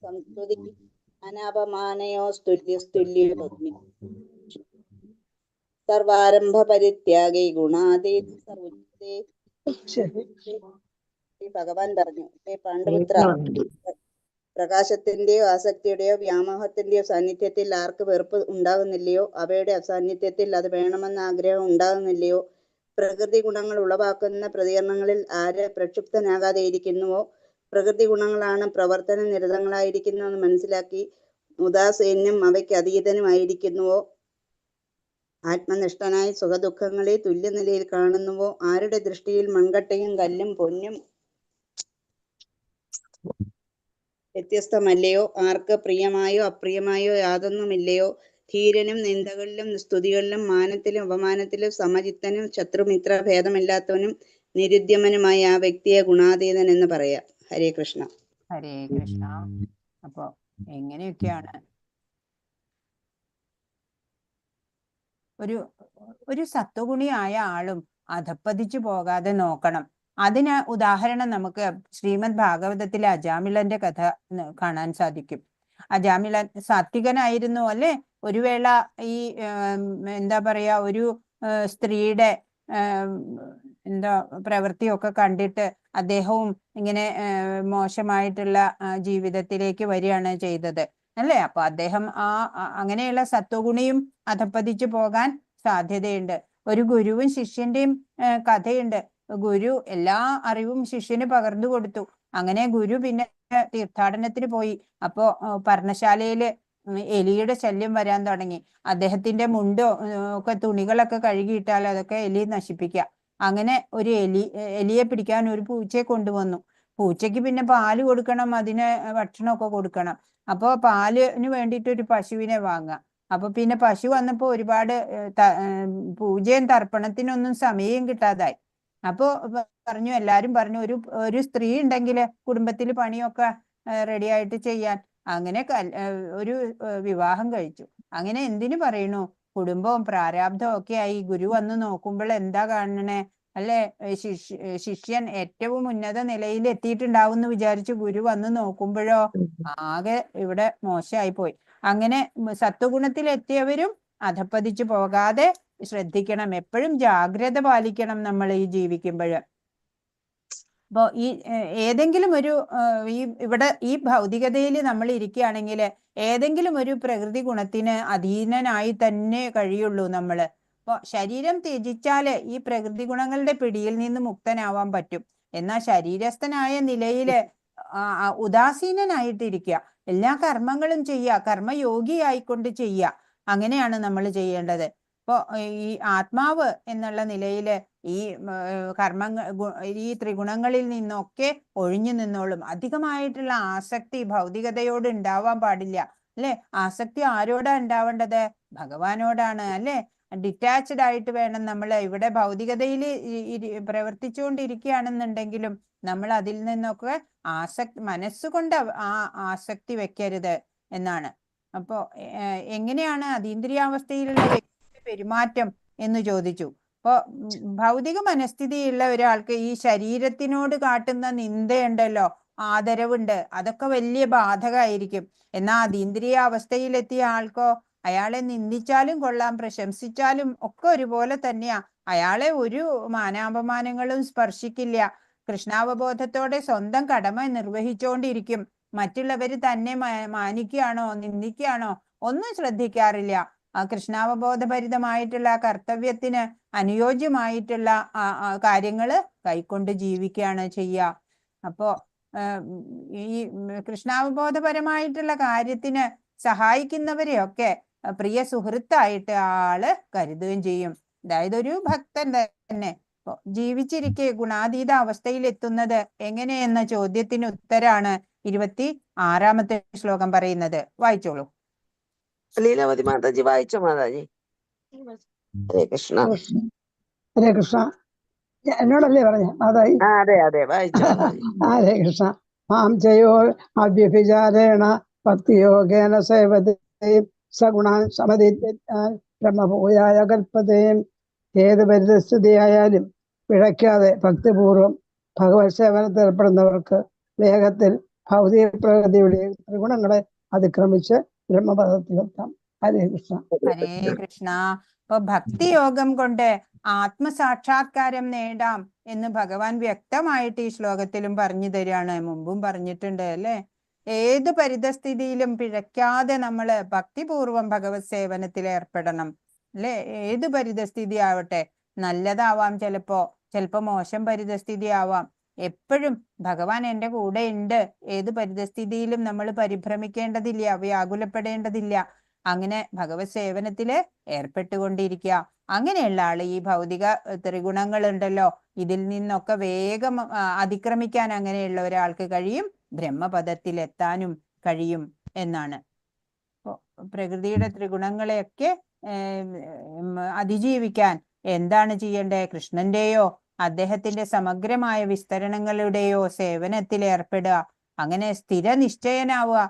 Speaker 5: സംസ്കൃതി അനാപമാനയോസ്തുല്യസ്തുല്യോ സർവാരംഭ പരിത്യാഗി ഗുണാതീത സർവ്വജീവേ. ഭഗവാൻ പറഞ്ഞു, ഹേ പാണ്ഡുപുത്ര, പ്രകാശത്തിന്റെയോ ആസക്തിയുടെയോ വ്യാമോഹത്തിന്റെയോ സാന്നിധ്യത്തിൽ ആർക്ക് വെറുപ്പ് ഉണ്ടാകുന്നില്ലയോ, അവയുടെ അസാന്നിധ്യത്തിൽ അത് വേണമെന്ന ആഗ്രഹം ഉണ്ടാകുന്നില്ലയോ, പ്രകൃതി ഗുണങ്ങൾ ഉളവാക്കുന്ന പ്രതികരണങ്ങളിൽ ആര് പ്രക്ഷുബ്ധനാകാതെ ഇരിക്കുന്നുവോ, പ്രകൃതി ഗുണങ്ങളാണ് പ്രവർത്തന നിരതങ്ങളായിരിക്കുന്നതെന്ന് മനസ്സിലാക്കി ഉദാസീനും അവയ്ക്ക് അതീതനുമായിരിക്കുന്നുവോ, ആത്മനിഷ്ഠനായി സുഖദുഃഖങ്ങളെ തുല്യനിലയിൽ കാണുന്നുവോ, ആരുടെ ദൃഷ്ടിയിൽ മൺകട്ടയും കല്ലും പൊന്നും വ്യത്യസ്തമല്ലയോ, ആർക്ക് പ്രിയമായോ അപ്രിയമായോ യാതൊന്നുമില്ലയോ, ധീരനും നിന്ദകളിലും സ്തുതികളിലും മാനത്തിലും അപമാനത്തിലും സമചിത്തനും ശത്രുമിത്ര ഭേദമില്ലാത്തവനും നിരുദ്യമനുമായ ആ വ്യക്തിയെ ഗുണാതീതൻ എന്ന് പറയാം. ഹരേ കൃഷ്ണ.
Speaker 1: ഹരേ കൃഷ്ണ. അപ്പൊ എങ്ങനെയൊക്കെയാണ് ഒരു സത്വഗുണിയായ ആളും അധപ്പതിച്ചു പോകാതെ നോക്കണം. അതിന് ഉദാഹരണം നമുക്ക് ശ്രീമദ് ഭാഗവതത്തിലെ അജാമിളന്റെ കഥ കാണാൻ സാധിക്കും. അജാമിളൻ സാത്വികനായിരുന്നു അല്ലെ. ഒരു വേള ഈ എന്താ പറയാ, ഒരു സ്ത്രീയുടെ പ്രവൃത്തിയൊക്കെ കണ്ടിട്ട് അദ്ദേഹവും ഇങ്ങനെ മോശമായിട്ടുള്ള ജീവിതത്തിലേക്ക് വരികയാണ് ചെയ്തത് അല്ലെ. അപ്പൊ അദ്ദേഹം അങ്ങനെയുള്ള സത്വഗുണിയും അധപ്പതിച്ചു പോകാൻ സാധ്യതയുണ്ട്. ഒരു ഗുരുവും ശിഷ്യന്റെയും കഥയുണ്ട്. ഗുരു എല്ലാ അറിവും ശിഷ്യന് പകർന്നു കൊടുത്തു. അങ്ങനെ ഗുരു പിന്നെ തീർത്ഥാടനത്തിന് പോയി. അപ്പോ പർണശാലയില് എലിയുടെ ശല്യം വരാൻ തുടങ്ങി. അദ്ദേഹത്തിന്റെ മുണ്ടോ ഒക്കെ തുണികളൊക്കെ കഴുകിയിട്ടാൽ അതൊക്കെ എലി നശിപ്പിക്കുക. അങ്ങനെ ഒരു എലിയെ പിടിക്കാൻ ഒരു പൂച്ചയെ കൊണ്ടുവന്നു. പൂച്ചയ്ക്ക് പിന്നെ പാല് കൊടുക്കണം, അതിന് ഭക്ഷണമൊക്കെ കൊടുക്കണം. അപ്പോ പാലിന് വേണ്ടിയിട്ട് ഒരു പശുവിനെ വാങ്ങുക. അപ്പൊ പിന്നെ പശു വന്നപ്പോ ഒരുപാട് പൂജയും തർപ്പണത്തിനൊന്നും സമയം കിട്ടാതായി. അപ്പോ എല്ലാരും പറഞ്ഞു, ഒരു സ്ത്രീ ഉണ്ടെങ്കിൽ കുടുംബത്തിൽ പണിയൊക്കെ റെഡി ആയിട്ട് ചെയ്യാൻ. അങ്ങനെ ഒരു വിവാഹം കഴിച്ചു. അങ്ങനെ എന്തിനു പറയണു, കുടുംബവും പ്രാരാബ്ധവും ഒക്കെ ആയി ഗുരു വന്ന് നോക്കുമ്പോൾ എന്താ കാണണേ അല്ലെ, ശിഷ്യൻ ഏറ്റവും ഉന്നത നിലയിൽ എത്തിയിട്ടുണ്ടാവും എന്ന് വിചാരിച്ചു ഗുരു വന്ന് നോക്കുമ്പോഴോ ആകെ ഇവിടെ മോശമായി പോയി. അങ്ങനെ സത്വഗുണത്തിൽ എത്തിയവരും അധപ്പതിച്ചു പോകാതെ ശ്രദ്ധിക്കണം. എപ്പോഴും ജാഗ്രത പാലിക്കണം നമ്മൾ ഈ ജീവിക്കുമ്പോൾ. അപ്പോ ഈ ഏതെങ്കിലും ഒരു ഇവിടെ ഈ ഭൗതികതയിൽ നമ്മൾ ഇരിക്കുകയാണെങ്കിൽ ഏതെങ്കിലും ഒരു പ്രകൃതി ഗുണത്തിന് അധീനനായി തന്നെ കഴിയുള്ളൂ നമ്മള്. അപ്പൊ ശരീരം ത്യജിച്ചാല് ഈ പ്രകൃതി ഗുണങ്ങളുടെ പിടിയിൽ നിന്ന് മുക്തനാവാൻ പറ്റും. എന്നാൽ ശരീരസ്ഥനായ നിലയില് ഉദാസീനനായിട്ടിരിക്കുക, എല്ലാ കർമ്മങ്ങളും ചെയ്യുക, കർമ്മയോഗിയായിക്കൊണ്ട് ചെയ്യുക. അങ്ങനെയാണ് നമ്മൾ ചെയ്യേണ്ടത്. അപ്പോ ഈ ആത്മാവ് എന്നുള്ള നിലയില് ഈ ഈ ത്രിഗുണങ്ങളിൽ നിന്നൊക്കെ ഒഴിഞ്ഞു നിന്നോളും. അധികമായിട്ടുള്ള ആസക്തി ഭൗതികതയോട് ഉണ്ടാവാൻ പാടില്ല അല്ലെ. ആസക്തി ആരോടാ ഉണ്ടാവേണ്ടത്? ഭഗവാനോടാണ് അല്ലെ. ഡിറ്റാച്ച്ഡ് ആയിട്ട് വേണം നമ്മൾ ഇവിടെ ഭൗതികതയിൽ പ്രവർത്തിച്ചുകൊണ്ടിരിക്കുകയാണെന്നുണ്ടെങ്കിലും നമ്മൾ അതിൽ നിന്നൊക്കെ മനസ്സുകൊണ്ട് ആസക്തി വെക്കരുത് എന്നാണ്. അപ്പോ എങ്ങനെയാണ് അതീന്ദ്രിയാവസ്ഥയിലുള്ള വ്യക്തിയുടെ പെരുമാറ്റം എന്ന് ചോദിച്ചു. അപ്പോ ഭൗതിക മനസ്ഥിതിയുള്ള ഒരാൾക്ക് ഈ ശരീരത്തിനോട് കാട്ടുന്ന നിന്ദയുണ്ടല്ലോ, ആദരവുണ്ട്, അതൊക്കെ വലിയ ബാധകമായിരിക്കും. എന്നാൽ അതീന്ദ്രിയ അവസ്ഥയിലെത്തിയ ആൾക്കോ അയാളെ നിന്ദിച്ചാലും കൊള്ളാം, പ്രശംസിച്ചാലും ഒക്കെ ഒരുപോലെ തന്നെയാ. അയാളെ ഒരു മാനാപമാനങ്ങളും സ്പർശിക്കില്ല. കൃഷ്ണാവബോധത്തോടെ സ്വന്തം കടമ നിർവഹിച്ചുകൊണ്ടിരിക്കും. മറ്റുള്ളവര് തന്നെ മാനിക്കുകയാണോ നിന്ദിക്കുകയാണോ ഒന്നും ശ്രദ്ധിക്കാറില്ല. ആ കൃഷ്ണാവബോധഭരിതമായിട്ടുള്ള കർത്തവ്യത്തിന് അനുയോജ്യമായിട്ടുള്ള കാര്യങ്ങള് കൈക്കൊണ്ട് ജീവിക്കുകയാണ് ചെയ്യുക. അപ്പോ ഈ കൃഷ്ണാവബോധപരമായിട്ടുള്ള കാര്യത്തിന് സഹായിക്കുന്നവരെയൊക്കെ പ്രിയ സുഹൃത്തായിട്ട് ആള് കരുതുകയും ചെയ്യും. അതായത് ഒരു ഭക്തൻ തന്നെ ജീവിച്ചിരിക്കെ ഗുണാതീത അവസ്ഥയിൽ എത്തുന്നത് എങ്ങനെയെന്ന ചോദ്യത്തിന് ഉത്തരാണ് 26ാമത്തെ ശ്ലോകം പറയുന്നത്. വായിച്ചോളൂ.
Speaker 2: ലീലാവതി മാതാജി വായിച്ചോ മാതാജി? ഹരേ കൃഷ്ണ.
Speaker 7: ഹരേ കൃഷ്ണ. എന്നോടല്ലേ പറഞ്ഞ മാതാജി?
Speaker 2: അതെ അതെ, വായിച്ചോ.
Speaker 7: ഹരേ കൃഷ്ണ. മാം ചയോ അവ്യഭിചാരേണ ഭക്തിയോഗേന സേവതേ സഗുണാൻ സമതിജ്ഞാൻ ബ്രഹ്മഭൂയായ കൽപ്പതേം. ഏത് പരിതസ്ഥിതിയായാലും പിഴയ്ക്കാതെ ഭക്തിപൂർവം ഭഗവത് സേവനത്തിൽ ഏർപ്പെടുന്നവർക്ക് വേഗത്തിൽ ഭൗതിക പ്രകൃതിയുടെ ത്രിഗുണങ്ങളെ അതിക്രമിച്ച് ബ്രഹ്മപദത്തിലെത്താം. ഹരേ കൃഷ്ണ.
Speaker 1: ഹരേ കൃഷ്ണ. അപ്പൊ ഭക്തിയോഗം കൊണ്ട് ആത്മസാക്ഷാത്കാരം നേടാം എന്ന് ഭഗവാൻ വ്യക്തമായിട്ട് ഈ ശ്ലോകത്തിലും പറഞ്ഞു തരികയാണ്. മുമ്പും പറഞ്ഞിട്ടുണ്ട് അല്ലെ. ഏത് പരിതസ്ഥിതിയിലും പിഴയ്ക്കാതെ നമ്മള് ഭക്തിപൂർവം ഭഗവത് സേവനത്തിൽ ഏർപ്പെടണം അല്ലെ. ഏത് പരിതസ്ഥിതി ആവട്ടെ, നല്ലതാവാം, ചിലപ്പോ മോശം പരിതസ്ഥിതി ആവാം. എപ്പോഴും ഭഗവാൻ എൻ്റെ കൂടെ ഉണ്ട്. ഏത് പരിതസ്ഥിതിയിലും നമ്മൾ പരിഭ്രമിക്കേണ്ടതില്ല, വ്യാകുലപ്പെടേണ്ടതില്ല. അങ്ങനെ ഭഗവത് സേവനത്തില് ഏർപ്പെട്ടുകൊണ്ടിരിക്കുക. അങ്ങനെയുള്ള ആള് ഈ ഭൗതിക ത്രിഗുണങ്ങൾ ഉണ്ടല്ലോ, ഇതിൽ നിന്നൊക്കെ വേഗം അതിക്രമിക്കാൻ അങ്ങനെയുള്ള ഒരാൾക്ക് കഴിയും. ബ്രഹ്മപദത്തിലെത്താനും കഴിയും എന്നാണ്. പ്രകൃതിയുടെ ത്രിഗുണങ്ങളെയൊക്കെ അതിജീവിക്കാൻ എന്താണ് ചെയ്യേണ്ടത്? കൃഷ്ണന്റെയോ അദ്ദേഹത്തിന്റെ സമഗ്രമായ വിസ്തരണങ്ങളുടെയോ സേവനത്തിൽ ഏർപ്പെടുക. അങ്ങനെ സ്ഥിരനിശ്ചയനാവുക.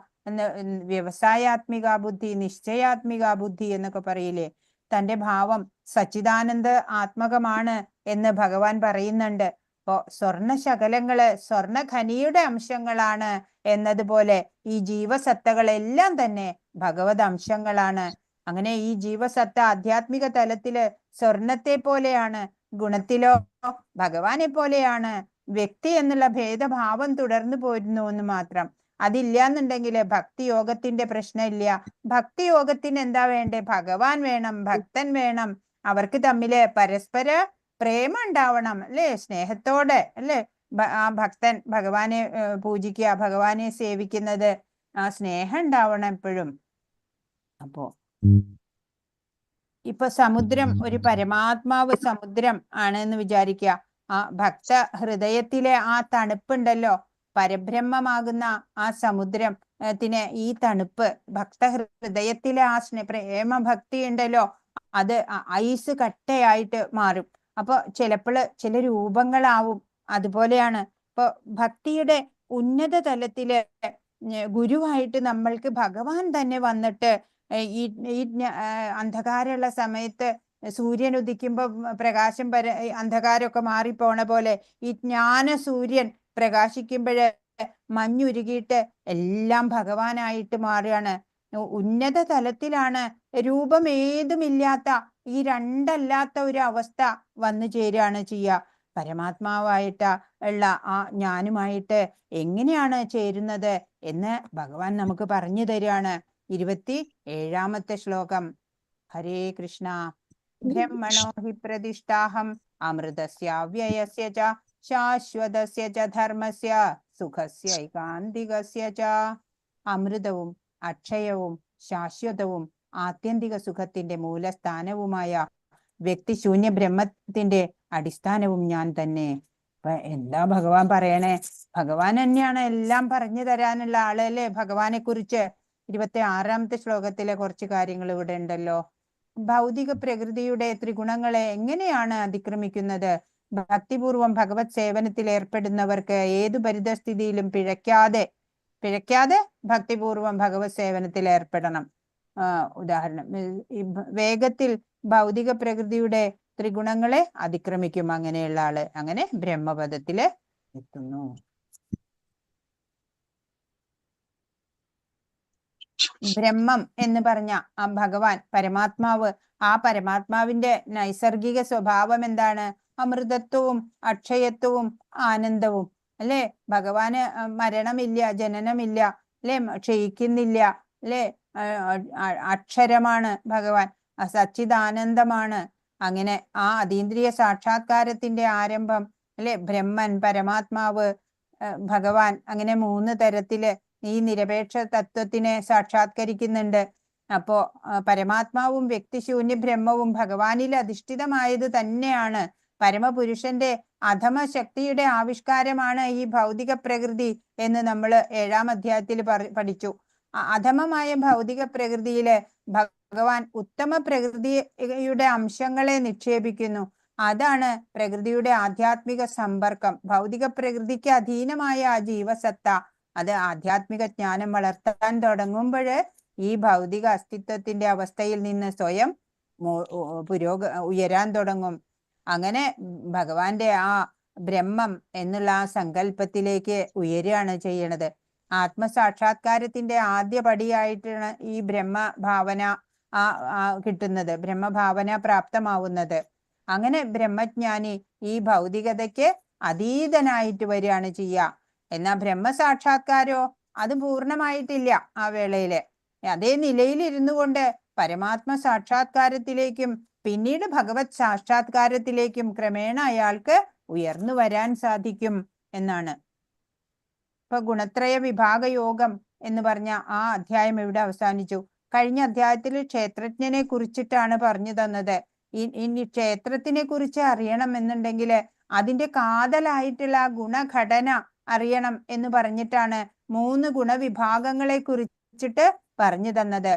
Speaker 1: വ്യവസായാത്മിക ബുദ്ധി, നിശ്ചയാത്മിക ബുദ്ധി എന്നൊക്കെ പറയില്ലേ. തന്റെ ഭാവം സച്ചിദാനന്ദ ആത്മകമാണ് എന്ന് ഭഗവാൻ പറയുന്നുണ്ട്. അപ്പോ സ്വർണശകലങ്ങള് സ്വർണഖനിയുടെ അംശങ്ങളാണ് എന്നതുപോലെ ഈ ജീവസത്തകളെല്ലാം തന്നെ ഭഗവത് അംശങ്ങളാണ്. അങ്ങനെ ഈ ജീവസത്ത ആധ്യാത്മിക തലത്തില് സ്വർണത്തെ പോലെയാണ്, ഗുണത്തിലോ ഭഗവാനെ പോലെയാണ്. വ്യക്തി എന്നുള്ള ഭേദഭാവം തുടർന്നു പോരുന്നു എന്ന് മാത്രം. അതില്ലാന്നുണ്ടെങ്കിൽ ഭക്തിയോഗത്തിന്റെ പ്രശ്നമില്ല. ഭക്തിയോഗത്തിന് എന്താ വേണ്ടേ? ഭഗവാൻ വേണം, ഭക്തൻ വേണം. അവർക്ക് തമ്മില് പരസ്പര പ്രേമം ഉണ്ടാവണം അല്ലെ, സ്നേഹത്തോടെ അല്ലെ. ആ ഭക്തൻ ഭഗവാനെ പൂജിക്കുക, ഭഗവാനെ സേവിക്കുന്നത്, ആ സ്നേഹം ഉണ്ടാവണം എപ്പോഴും. അപ്പോ ഇപ്പൊ സമുദ്രം, ഒരു പരമാത്മാവ് സമുദ്രം ആണ് എന്ന് വിചാരിക്കുക. ആ ഭക്ത ഹൃദയത്തിലെ ആ തണുപ്പുണ്ടല്ലോ, പരബ്രഹ്മമാകുന്ന ആ സമുദ്രത്തിന് ഈ തണുപ്പ്, ഭക്ത ഹൃദയത്തിലെ ആ പ്രേമഭക്തി ഉണ്ടല്ലോ, അത് ഐസ് കട്ടയായിട്ട് മാറും. അപ്പൊ ചിലപ്പോള് ചില രൂപങ്ങളാവും. അതുപോലെയാണ് ഇപ്പൊ ഭക്തിയുടെ ഉന്നത തലത്തില് ഗുരുവായിട്ട് നമ്മൾക്ക് ഭഗവാൻ തന്നെ വന്നിട്ട് ഈ അന്ധകാരമുള്ള സമയത്ത് സൂര്യൻ ഉദിക്കുമ്പോ പ്രകാശം അന്ധകാരമൊക്കെ മാറിപ്പോണ പോലെ ഈ ജ്ഞാന സൂര്യൻ പ്രകാശിക്കുമ്പോഴ് മഞ്ഞുരുകിയിട്ട് എല്ലാം ഭഗവാനായിട്ട് മാറുകയാണ്. ഉന്നത തലത്തിലാണ്, രൂപം ഏതുമില്ലാത്ത ഈ രണ്ടല്ലാത്ത ഒരു അവസ്ഥ വന്നു ചേരുകയാണ് ചെയ്യുക. പരമാത്മാവായിട്ട് ഉള്ള ആ ഞാനുമായിട്ട് എങ്ങനെയാണ് ചേരുന്നത് എന്ന് ഭഗവാൻ നമുക്ക് പറഞ്ഞു തരികയാണ്. 27ാമത്തെ ശ്ലോകം. ഹരേ കൃഷ്ണ. ബ്രഹ്മണോ ഹി പ്രതിഷ്ഠാഹം അമൃതസ്യാവ്യയസ്യ ച ശാശ്വതസ്യ ച ധർമ്മസ്യ സുഖസ്യ ഏകാന്തികസ്യ ച. അമൃതവും അക്ഷയവും ശാശ്വതവും ആത്യന്തിക സുഖത്തിന്റെ മൂലസ്ഥാനവുമായ വ്യക്തിശൂന്യ ബ്രഹ്മത്തിന്റെ അടിസ്ഥാനവും ഞാൻ തന്നെ. അപ്പൊ എന്താ ഭഗവാൻ പറയണേ? ഭഗവാൻ തന്നെയാണ് എല്ലാം പറഞ്ഞു തരാനുള്ള ആളല്ലേ ഭഗവാനെ കുറിച്ച്. 26ാമത്തെ ശ്ലോകത്തിലെ കുറച്ച് കാര്യങ്ങൾ ഇവിടെ ഉണ്ടല്ലോ. ഭൗതിക പ്രകൃതിയുടെ ത്രിഗുണങ്ങളെ എങ്ങനെയാണ് അതിക്രമിക്കുന്നത്? ഭക്തിപൂർവം ഭഗവത് സേവനത്തിൽ ഏർപ്പെടുന്നവർക്ക് ഏതു പരിതസ്ഥിതിയിലും പിഴയ്ക്കാതെ ഭക്തിപൂർവം ഭഗവത് സേവനത്തിൽ ഏർപ്പെടണം. ഉദാഹരണം, വേഗത്തിൽ ഭൗതിക പ്രകൃതിയുടെ ത്രിഗുണങ്ങളെ അതിക്രമിക്കും അങ്ങനെയുള്ള ആള്. അങ്ങനെ ബ്രഹ്മപദത്തില് എത്തുന്നു. ബ്രഹ്മം എന്ന് പറഞ്ഞ ആ ഭഗവാൻ പരമാത്മാവ്, ആ പരമാത്മാവിന്റെ നൈസർഗിക സ്വഭാവം എന്താണ്? അമൃതത്വവും അക്ഷയത്വവും ആനന്ദവും അല്ലെ? ഭഗവാന് മരണമില്ല, ജനനമില്ല, അല്ലെ? ക്ഷയിക്കുന്നില്ല, അല്ലെ? അക്ഷരമാണ് ഭഗവാൻ, സച്ചിദാനന്ദമാണ്. അങ്ങനെ ആ അതീന്ദ്രിയ സാക്ഷാത്കാരത്തിന്റെ ആരംഭം, അല്ലെ? ബ്രഹ്മൻ, പരമാത്മാവ്, ഭഗവാൻ, അങ്ങനെ 3 തരത്തില് ഈ നിരപേക്ഷ തത്വത്തിനെ സാക്ഷാത്കരിക്കുന്നുണ്ട്. അപ്പോ പരമാത്മാവും വ്യക്തിശൂന്യ ബ്രഹ്മവും ഭഗവാനിൽ അധിഷ്ഠിതമായത് തന്നെയാണ്. പരമപുരുഷന്റെ അധമ ശക്തിയുടെ ആവിഷ്കാരമാണ് ഈ ഭൗതിക പ്രകൃതി എന്ന് നമ്മൾ 7-ാം അധ്യായത്തിൽ പഠിച്ചു. അധമമായ ഭൗതിക പ്രകൃതിയില് ഭഗവാൻ ഉത്തമ പ്രകൃതിയുടെ അംശങ്ങളെ നിക്ഷേപിക്കുന്നു. അതാണ് പ്രകൃതിയുടെ ആധ്യാത്മിക സമ്പർക്കം. ഭൗതിക പ്രകൃതിക്ക് അധീനമായ ആ ജീവസത്ത അത് ആധ്യാത്മിക ജ്ഞാനം വളർത്താൻ തുടങ്ങുമ്പോൾ ഈ ഭൗതിക അസ്തിത്വത്തിന്റെ അവസ്ഥയിൽ നിന്ന് സ്വയം ഉയരാൻ തുടങ്ങും. അങ്ങനെ ഭഗവാന്റെ ആ ബ്രഹ്മം എന്നുള്ള ആ സങ്കല്പത്തിലേക്ക് ഉയരുകയാണ് ചെയ്യണത്. ആത്മസാക്ഷാത്കാരത്തിന്റെ ആദ്യ പടിയായിട്ടാണ് ഈ ബ്രഹ്മഭാവന കിട്ടുന്നത്, ബ്രഹ്മഭാവന പ്രാപ്തമാവുന്നത്. അങ്ങനെ ബ്രഹ്മജ്ഞാനി ഈ ഭൗതികതയ്ക്ക് അതീതനായിട്ട് വരികയാണ് ചെയ്യുക. എന്നാൽ ബ്രഹ്മസാക്ഷാത്കാരോ അത് പൂർണ്ണമായിട്ടില്ല. ആ വേളയില് അതേ നിലയിൽ ഇരുന്നു കൊണ്ട് പരമാത്മ സാക്ഷാത്കാരത്തിലേക്കും പിന്നീട് ഭഗവത് സാക്ഷാത്കാരത്തിലേക്കും ക്രമേണ അയാൾക്ക് ഉയർന്നു വരാൻ സാധിക്കും എന്നാണ്. ഇപ്പൊ ഗുണത്രയ വിഭാഗ യോഗം എന്ന് പറഞ്ഞ ആ അധ്യായം ഇവിടെ അവസാനിച്ചു. കഴിഞ്ഞ അധ്യായത്തിൽ ക്ഷേത്രജ്ഞനെ കുറിച്ചിട്ടാണ് പറഞ്ഞു തന്നത്. ഇനി ക്ഷേത്രത്തിനെ കുറിച്ച് അറിയണം എന്നുണ്ടെങ്കിൽ അതിന്റെ കാതലായിട്ടുള്ള ഗുണഘടന അറിയണം എന്ന് പറഞ്ഞിട്ടാണ് 3 ഗുണവിഭാഗങ്ങളെ കുറിച്ചിട്ട് പറഞ്ഞു തന്നത്.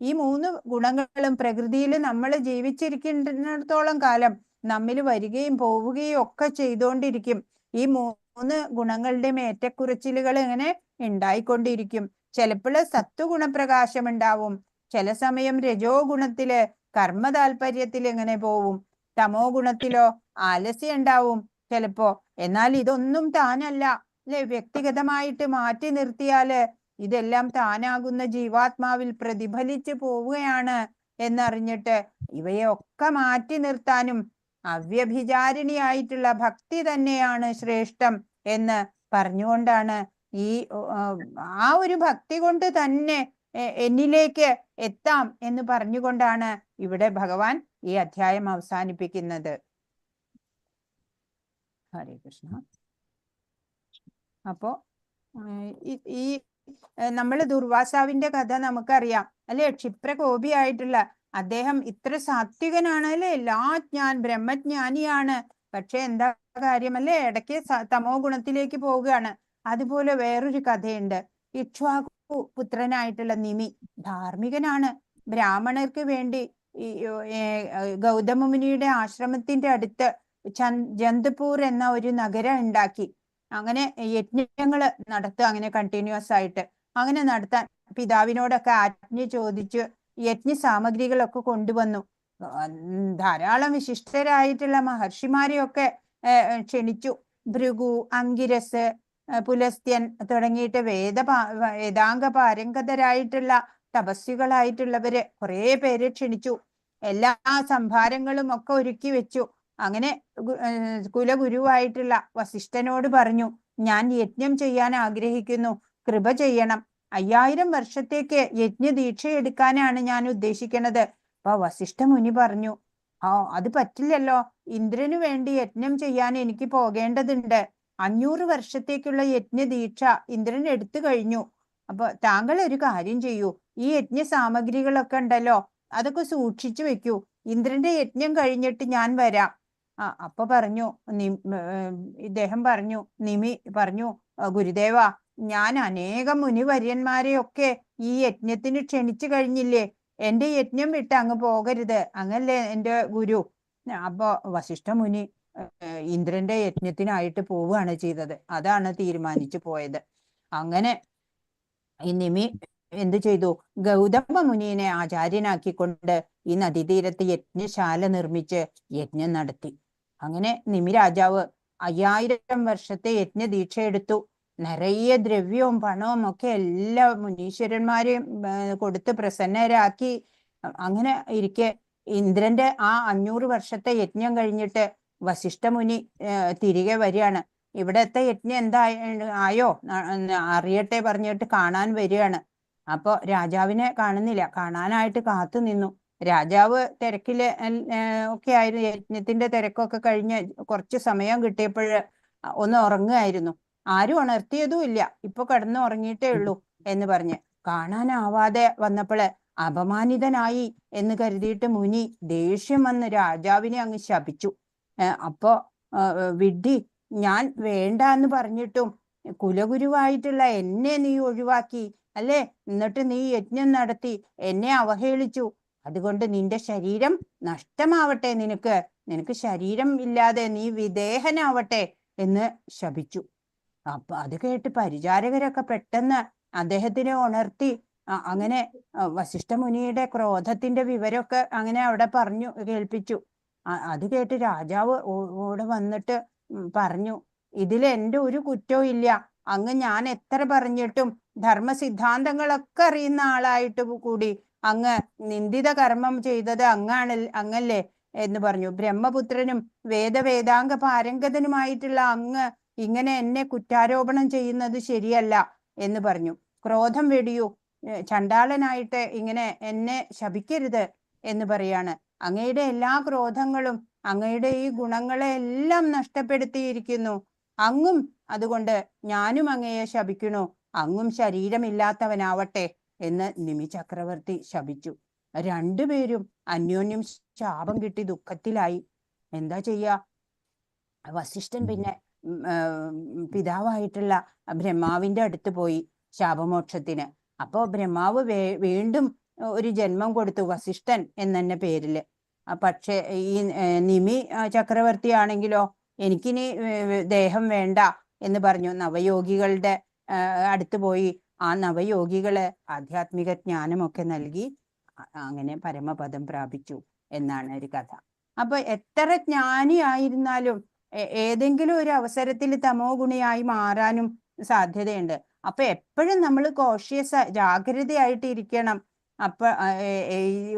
Speaker 1: ഈ 3 ഗുണങ്ങളും പ്രകൃതിയിൽ നമ്മൾ ജീവിച്ചിരിക്കുന്നിടത്തോളം കാലം നമ്മിൽ വരികയും പോവുകയും ഒക്കെ ചെയ്തുകൊണ്ടിരിക്കും. ഈ 3 ഗുണങ്ങളുടെയും ഏറ്റക്കുറച്ചിലുകൾ ഇങ്ങനെ ഉണ്ടായിക്കൊണ്ടിരിക്കും. ചിലപ്പോൾ സത്വഗുണപ്രകാശം ഉണ്ടാവും, ചില സമയം രജോ ഗുണത്തില് കർമ്മ താല്പര്യത്തിൽ ഇങ്ങനെ പോവും, തമോ ഗുണത്തിലോ ആലസ്യം ഉണ്ടാവും ചിലപ്പോ. എന്നാൽ ഇതൊന്നും താനല്ല, അല്ലെ? വ്യക്തിഗതമായിട്ട് മാറ്റി നിർത്തിയാല് ഇതെല്ലാം താനാകുന്ന ജീവാത്മാവിൽ പ്രതിഫലിച്ചു പോവുകയാണ് എന്നറിഞ്ഞിട്ട് ഇവയെ ഒക്കെ മാറ്റി നിർത്താനും അവ്യഭിചാരിണിയായിട്ടുള്ള ഭക്തി തന്നെയാണ് ശ്രേഷ്ഠം എന്ന് പറഞ്ഞുകൊണ്ടാണ് ഈ ആ ഒരു ഭക്തി കൊണ്ട് തന്നെ എന്നിലേക്ക് എത്താം എന്ന് പറഞ്ഞുകൊണ്ടാണ് ഇവിടെ ഭഗവാൻ ഈ അധ്യായം അവസാനിപ്പിക്കുന്നത്. ഹരേ കൃഷ്ണ. അപ്പോ ഈ നമ്മൾ ദുർവാസാവിന്റെ കഥ നമുക്കറിയാം, അല്ലെ? ക്ഷിപ്രകോപിയായിട്ടുള്ള അദ്ദേഹം ഇത്ര സാത്വികനാണ്, അല്ലെ? ബ്രഹ്മജ്ഞാനിയാണ്. പക്ഷെ എന്താ കാര്യം, അല്ലെ? ഇടയ്ക്ക് തമോ ഗുണത്തിലേക്ക് പോവുകയാണ്. അതുപോലെ വേറൊരു കഥയുണ്ട്. ഇക്ഷ്വാകു പുത്രനായിട്ടുള്ള നിമി ധാർമ്മികനാണ്. ബ്രാഹ്മണർക്ക് വേണ്ടി ഗൗതമ മുനിയുടെ ആശ്രമത്തിന്റെ അടുത്ത് ജന്തപൂർ എന്ന ഒരു നഗരം ഉണ്ടാക്കി. അങ്ങനെ യജ്ഞങ്ങള് നടത്തുക, അങ്ങനെ കണ്ടിന്യൂസ് ആയിട്ട് അങ്ങനെ നടത്താൻ പിതാവിനോടൊക്കെ ആജ്ഞ ചോദിച്ചു യജ്ഞ സാമഗ്രികളൊക്കെ കൊണ്ടുവന്നു. ധാരാളം വിശിഷ്ടരായിട്ടുള്ള മഹർഷിമാരെയൊക്കെ ക്ഷണിച്ചു. ഭൃഗു, അങ്കിരസ്, പുലസ്ത്യൻ തുടങ്ങിയിട്ട് വേദാംഗ പാരംഗതരായിട്ടുള്ള തപസ്വികളായിട്ടുള്ളവര് കുറെ പേരെ ക്ഷണിച്ചു. എല്ലാ സംഭാരങ്ങളും ഒക്കെ ഒരുക്കി വെച്ചു. അങ്ങനെ കുലഗുരുവായിട്ടുള്ള വസിഷ്ഠനോട് പറഞ്ഞു, ഞാൻ യജ്ഞം ചെയ്യാൻ ആഗ്രഹിക്കുന്നു, കൃപ ചെയ്യണം. 5000 വർഷത്തേക്ക് യജ്ഞദീക്ഷ എടുക്കാനാണ് ഞാൻ ഉദ്ദേശിക്കുന്നത്. അപ്പൊ വസിഷ്ഠ മുനി പറഞ്ഞു, അത് പറ്റില്ലല്ലോ, ഇന്ദ്രനു വേണ്ടി യജ്ഞം ചെയ്യാൻ എനിക്ക് പോകേണ്ടതുണ്ട്. 500 വർഷത്തേക്കുള്ള യജ്ഞദീക്ഷ ഇന്ദ്രൻ എടുത്തു കഴിഞ്ഞു. അപ്പൊ താങ്കൾ ഒരു കാര്യം ചെയ്യൂ, ഈ യജ്ഞ സാമഗ്രികളൊക്കെ ഉണ്ടല്ലോ അതൊക്കെ സൂക്ഷിച്ചു വെക്കൂ, ഇന്ദ്രന്റെ യജ്ഞം കഴിഞ്ഞിട്ട് ഞാൻ വരാം. അപ്പൊ പറഞ്ഞു ഇദ്ദേഹം പറഞ്ഞു, നിമി പറഞ്ഞു, ഗുരുദേവ, ഞാൻ അനേകം മുനിവര്യന്മാരെയൊക്കെ ഈ യജ്ഞത്തിന് ക്ഷണിച്ചു കഴിഞ്ഞില്ലേ, എന്റെ യജ്ഞം വിട്ട് അങ്ങ് പോകരുത്, അങ്ങല്ലേ എന്റെ ഗുരു. അപ്പൊ വസിഷ്ഠ മുനി ഇന്ദ്രന്റെ യജ്ഞത്തിനായിട്ട് പോവുകയാണ് ചെയ്തത്. അതാണ് തീരുമാനിച്ചു പോയത്. അങ്ങനെ ഈ നിമി എന്തു ചെയ്തു? ഗൗതമ മുനിയെ ആചാര്യനാക്കിക്കൊണ്ട് ഈ നദീതീരത്ത് യജ്ഞശാല നിർമ്മിച്ച് യജ്ഞം നടത്തി. അങ്ങനെ നിമി രാജാവ് 5000 വർഷത്തെ യജ്ഞദീക്ഷ എടുത്തു. നിറയെ ദ്രവ്യവും പണവും ഒക്കെ എല്ലാ മുനീശ്വരന്മാരെയും കൊടുത്ത് പ്രസന്നരാക്കി. അങ്ങനെ ഇരിക്കെ ഇന്ദ്രന്റെ ആ 500 വർഷത്തെ യജ്ഞം കഴിഞ്ഞിട്ട് വസിഷ്ഠ മുനി തിരികെ വരികയാണ്. ഇവിടത്തെ യജ്ഞം എന്താ ആയോ അറിയട്ടെ പറഞ്ഞിട്ട് കാണാൻ വരികയാണ്. അപ്പൊ രാജാവിനെ കാണുന്നില്ല. കാണാനായിട്ട് കാത്തു നിന്നു. രാജാവ് തിരക്കില് ഒക്കെ ആയിരുന്നു. യജ്ഞത്തിന്റെ തിരക്കൊക്കെ കഴിഞ്ഞ് കുറച്ച് സമയം കിട്ടിയപ്പോൾ ഒന്ന് ഉറങ്ങുകയായിരുന്നു. ആരും ഉണർത്തിയതും ഇല്ല. ഇപ്പൊ കിടന്ന് ഉറങ്ങിയിട്ടേ ഉള്ളൂ എന്ന് പറഞ്ഞ് കാണാനാവാതെ വന്നപ്പോള് അപമാനിതനായി എന്ന് കരുതിയിട്ട് മുനി ദേഷ്യം വന്ന് രാജാവിനെ അങ്ങ് ശപിച്ചു. അപ്പോ വിഡ്ഢി, ഞാൻ വേണ്ട എന്ന് പറഞ്ഞിട്ടും കുലഗുരുവായിട്ടുള്ള എന്നെ നീ ഒഴിവാക്കി അല്ലേ? എന്നിട്ട് നീ യജ്ഞം നടത്തി എന്നെ അവഹേളിച്ചു. അതുകൊണ്ട് നിന്റെ ശരീരം നഷ്ടമാവട്ടെ, നിനക്ക് ശരീരം ഇല്ലാതെ നീ വിദേഹനാവട്ടെ എന്ന് ശപിച്ചു. അപ്പൊ അത് കേട്ട് പരിചാരകരൊക്കെ പെട്ടെന്ന് അദ്ദേഹത്തിനെ ഉണർത്തി. അങ്ങനെ വസിഷ്ഠ മുനിയുടെ ക്രോധത്തിന്റെ വിവരമൊക്കെ അങ്ങനെ അവിടെ പറഞ്ഞു കേൾപ്പിച്ചു. അത് കേട്ട് രാജാവ് ഓടെ വന്നിട്ട് പറഞ്ഞു, ഇതിൽ എൻ്റെ ഒരു കുറ്റവും ഇല്ല. അങ്ങ് ഞാൻ എത്ര പറഞ്ഞിട്ടും ധർമ്മ സിദ്ധാന്തങ്ങളൊക്കെ അറിയുന്ന ആളായിട്ട് കൂടി അങ്ങ് നിന്ദിത കർമ്മം ചെയ്തത് അങ്ങല്ലേ എന്ന് പറഞ്ഞു. ബ്രഹ്മപുത്രനും വേദാംഗ പാരംഗതനുമായിട്ടുള്ള അങ്ങ് ഇങ്ങനെ എന്നെ കുറ്റാരോപണം ചെയ്യുന്നത് ശരിയല്ല എന്ന് പറഞ്ഞു. ക്രോധം വെടിയൂ, ചണ്ടാളനായിട്ട് ഇങ്ങനെ എന്നെ ശപിക്കരുത് എന്ന് പറയാണ്. അങ്ങയുടെ എല്ലാ ക്രോധങ്ങളും അങ്ങയുടെ ഈ ഗുണങ്ങളെ എല്ലാം നഷ്ടപ്പെടുത്തിയിരിക്കുന്നു. അങ്ങും അതുകൊണ്ട് ഞാനും അങ്ങയെ ശപിക്കണു. അങ്ങും ശരീരമില്ലാത്തവനാവട്ടെ എന്ന് നിമി ചക്രവർത്തി ശപിച്ചു. രണ്ടുപേരും അന്യോന്യം ശാപം കിട്ടി ദുഃഖത്തിലായി. എന്താ ചെയ്യാ? വസിഷ്ഠൻ പിന്നെ പിതാവായിട്ടുള്ള ബ്രഹ്മാവിന്റെ അടുത്ത് പോയി ശാപമോക്ഷത്തിന്. അപ്പോ ബ്രഹ്മാവ് വീണ്ടും ഒരു ജന്മം കൊടുത്തു, വസിഷ്ഠൻ എന്നെ പേരില്. പക്ഷെ ഈ നിമി ചക്രവർത്തി ആണെങ്കിലോ എനിക്കിനി ദേഹം വേണ്ട എന്ന് പറഞ്ഞു. നവയോഗികളുടെ അടുത്ത് പോയി ആ നവയോഗികള് ആധ്യാത്മിക ജ്ഞാനമൊക്കെ നൽകി അങ്ങനെ പരമപദം പ്രാപിച്ചു എന്നാണ് ഒരു കഥ. അപ്പൊ എത്ര ജ്ഞാനിയായിരുന്നാലും ഏതെങ്കിലും ഒരു അവസരത്തിൽ തമോ ഗുണിയായി മാറാനും സാധ്യതയുണ്ട്. അപ്പൊ എപ്പോഴും നമ്മൾ ജാഗ്രതയായിട്ട് ഇരിക്കണം. അപ്പൊ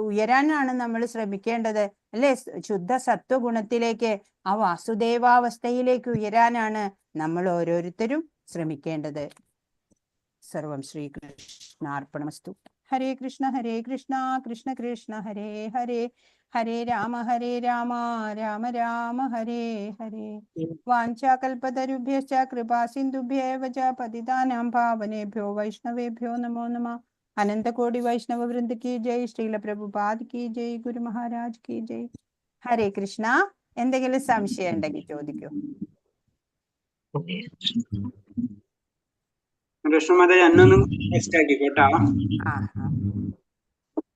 Speaker 1: ഉയരാനാണ് നമ്മൾ ശ്രമിക്കേണ്ടത് അല്ലെ? ശുദ്ധ സത്വഗുണത്തിലേക്ക്, ആ വാസുദേവാവസ്ഥയിലേക്ക് ഉയരാനാണ് നമ്മൾ ഓരോരുത്തരും ശ്രമിക്കേണ്ടത്. സർവം ശ്രീകൃഷ്ണാർപ്പണമസ്തു. ഹരേ കൃഷ്ണ കൃഷ്ണ കൃഷ്ണ ഹരേ ഹരേ, ഹരേ രാമ രാമ രാമ ഹരേ ഹരേ. വാഞ്ചാകൽപതരുഭ്യശ്ച കൃപാ സിന്ധുഭ്യേവ ച പതിതാനാം പാവനേഭ്യോ വൈഷ്ണവേഭ്യോ നമോ നമഃ. അനന്തകോടി വൈഷ്ണവ വൃന്ദ കി ജയ്. ശ്രീല പ്രഭുപാദ് കി ജയ്. ഗുരു മഹാരാജ് കി ജയ്. ഹരേ കൃഷ്ണ. എന്തെങ്കിലും സംശയം ഉണ്ടെങ്കിൽ ചോദിക്കൂ.
Speaker 11: കൃഷ്ണമാതാജി അന്നൊന്നും ആക്കിക്കോട്ടാ.
Speaker 1: ആ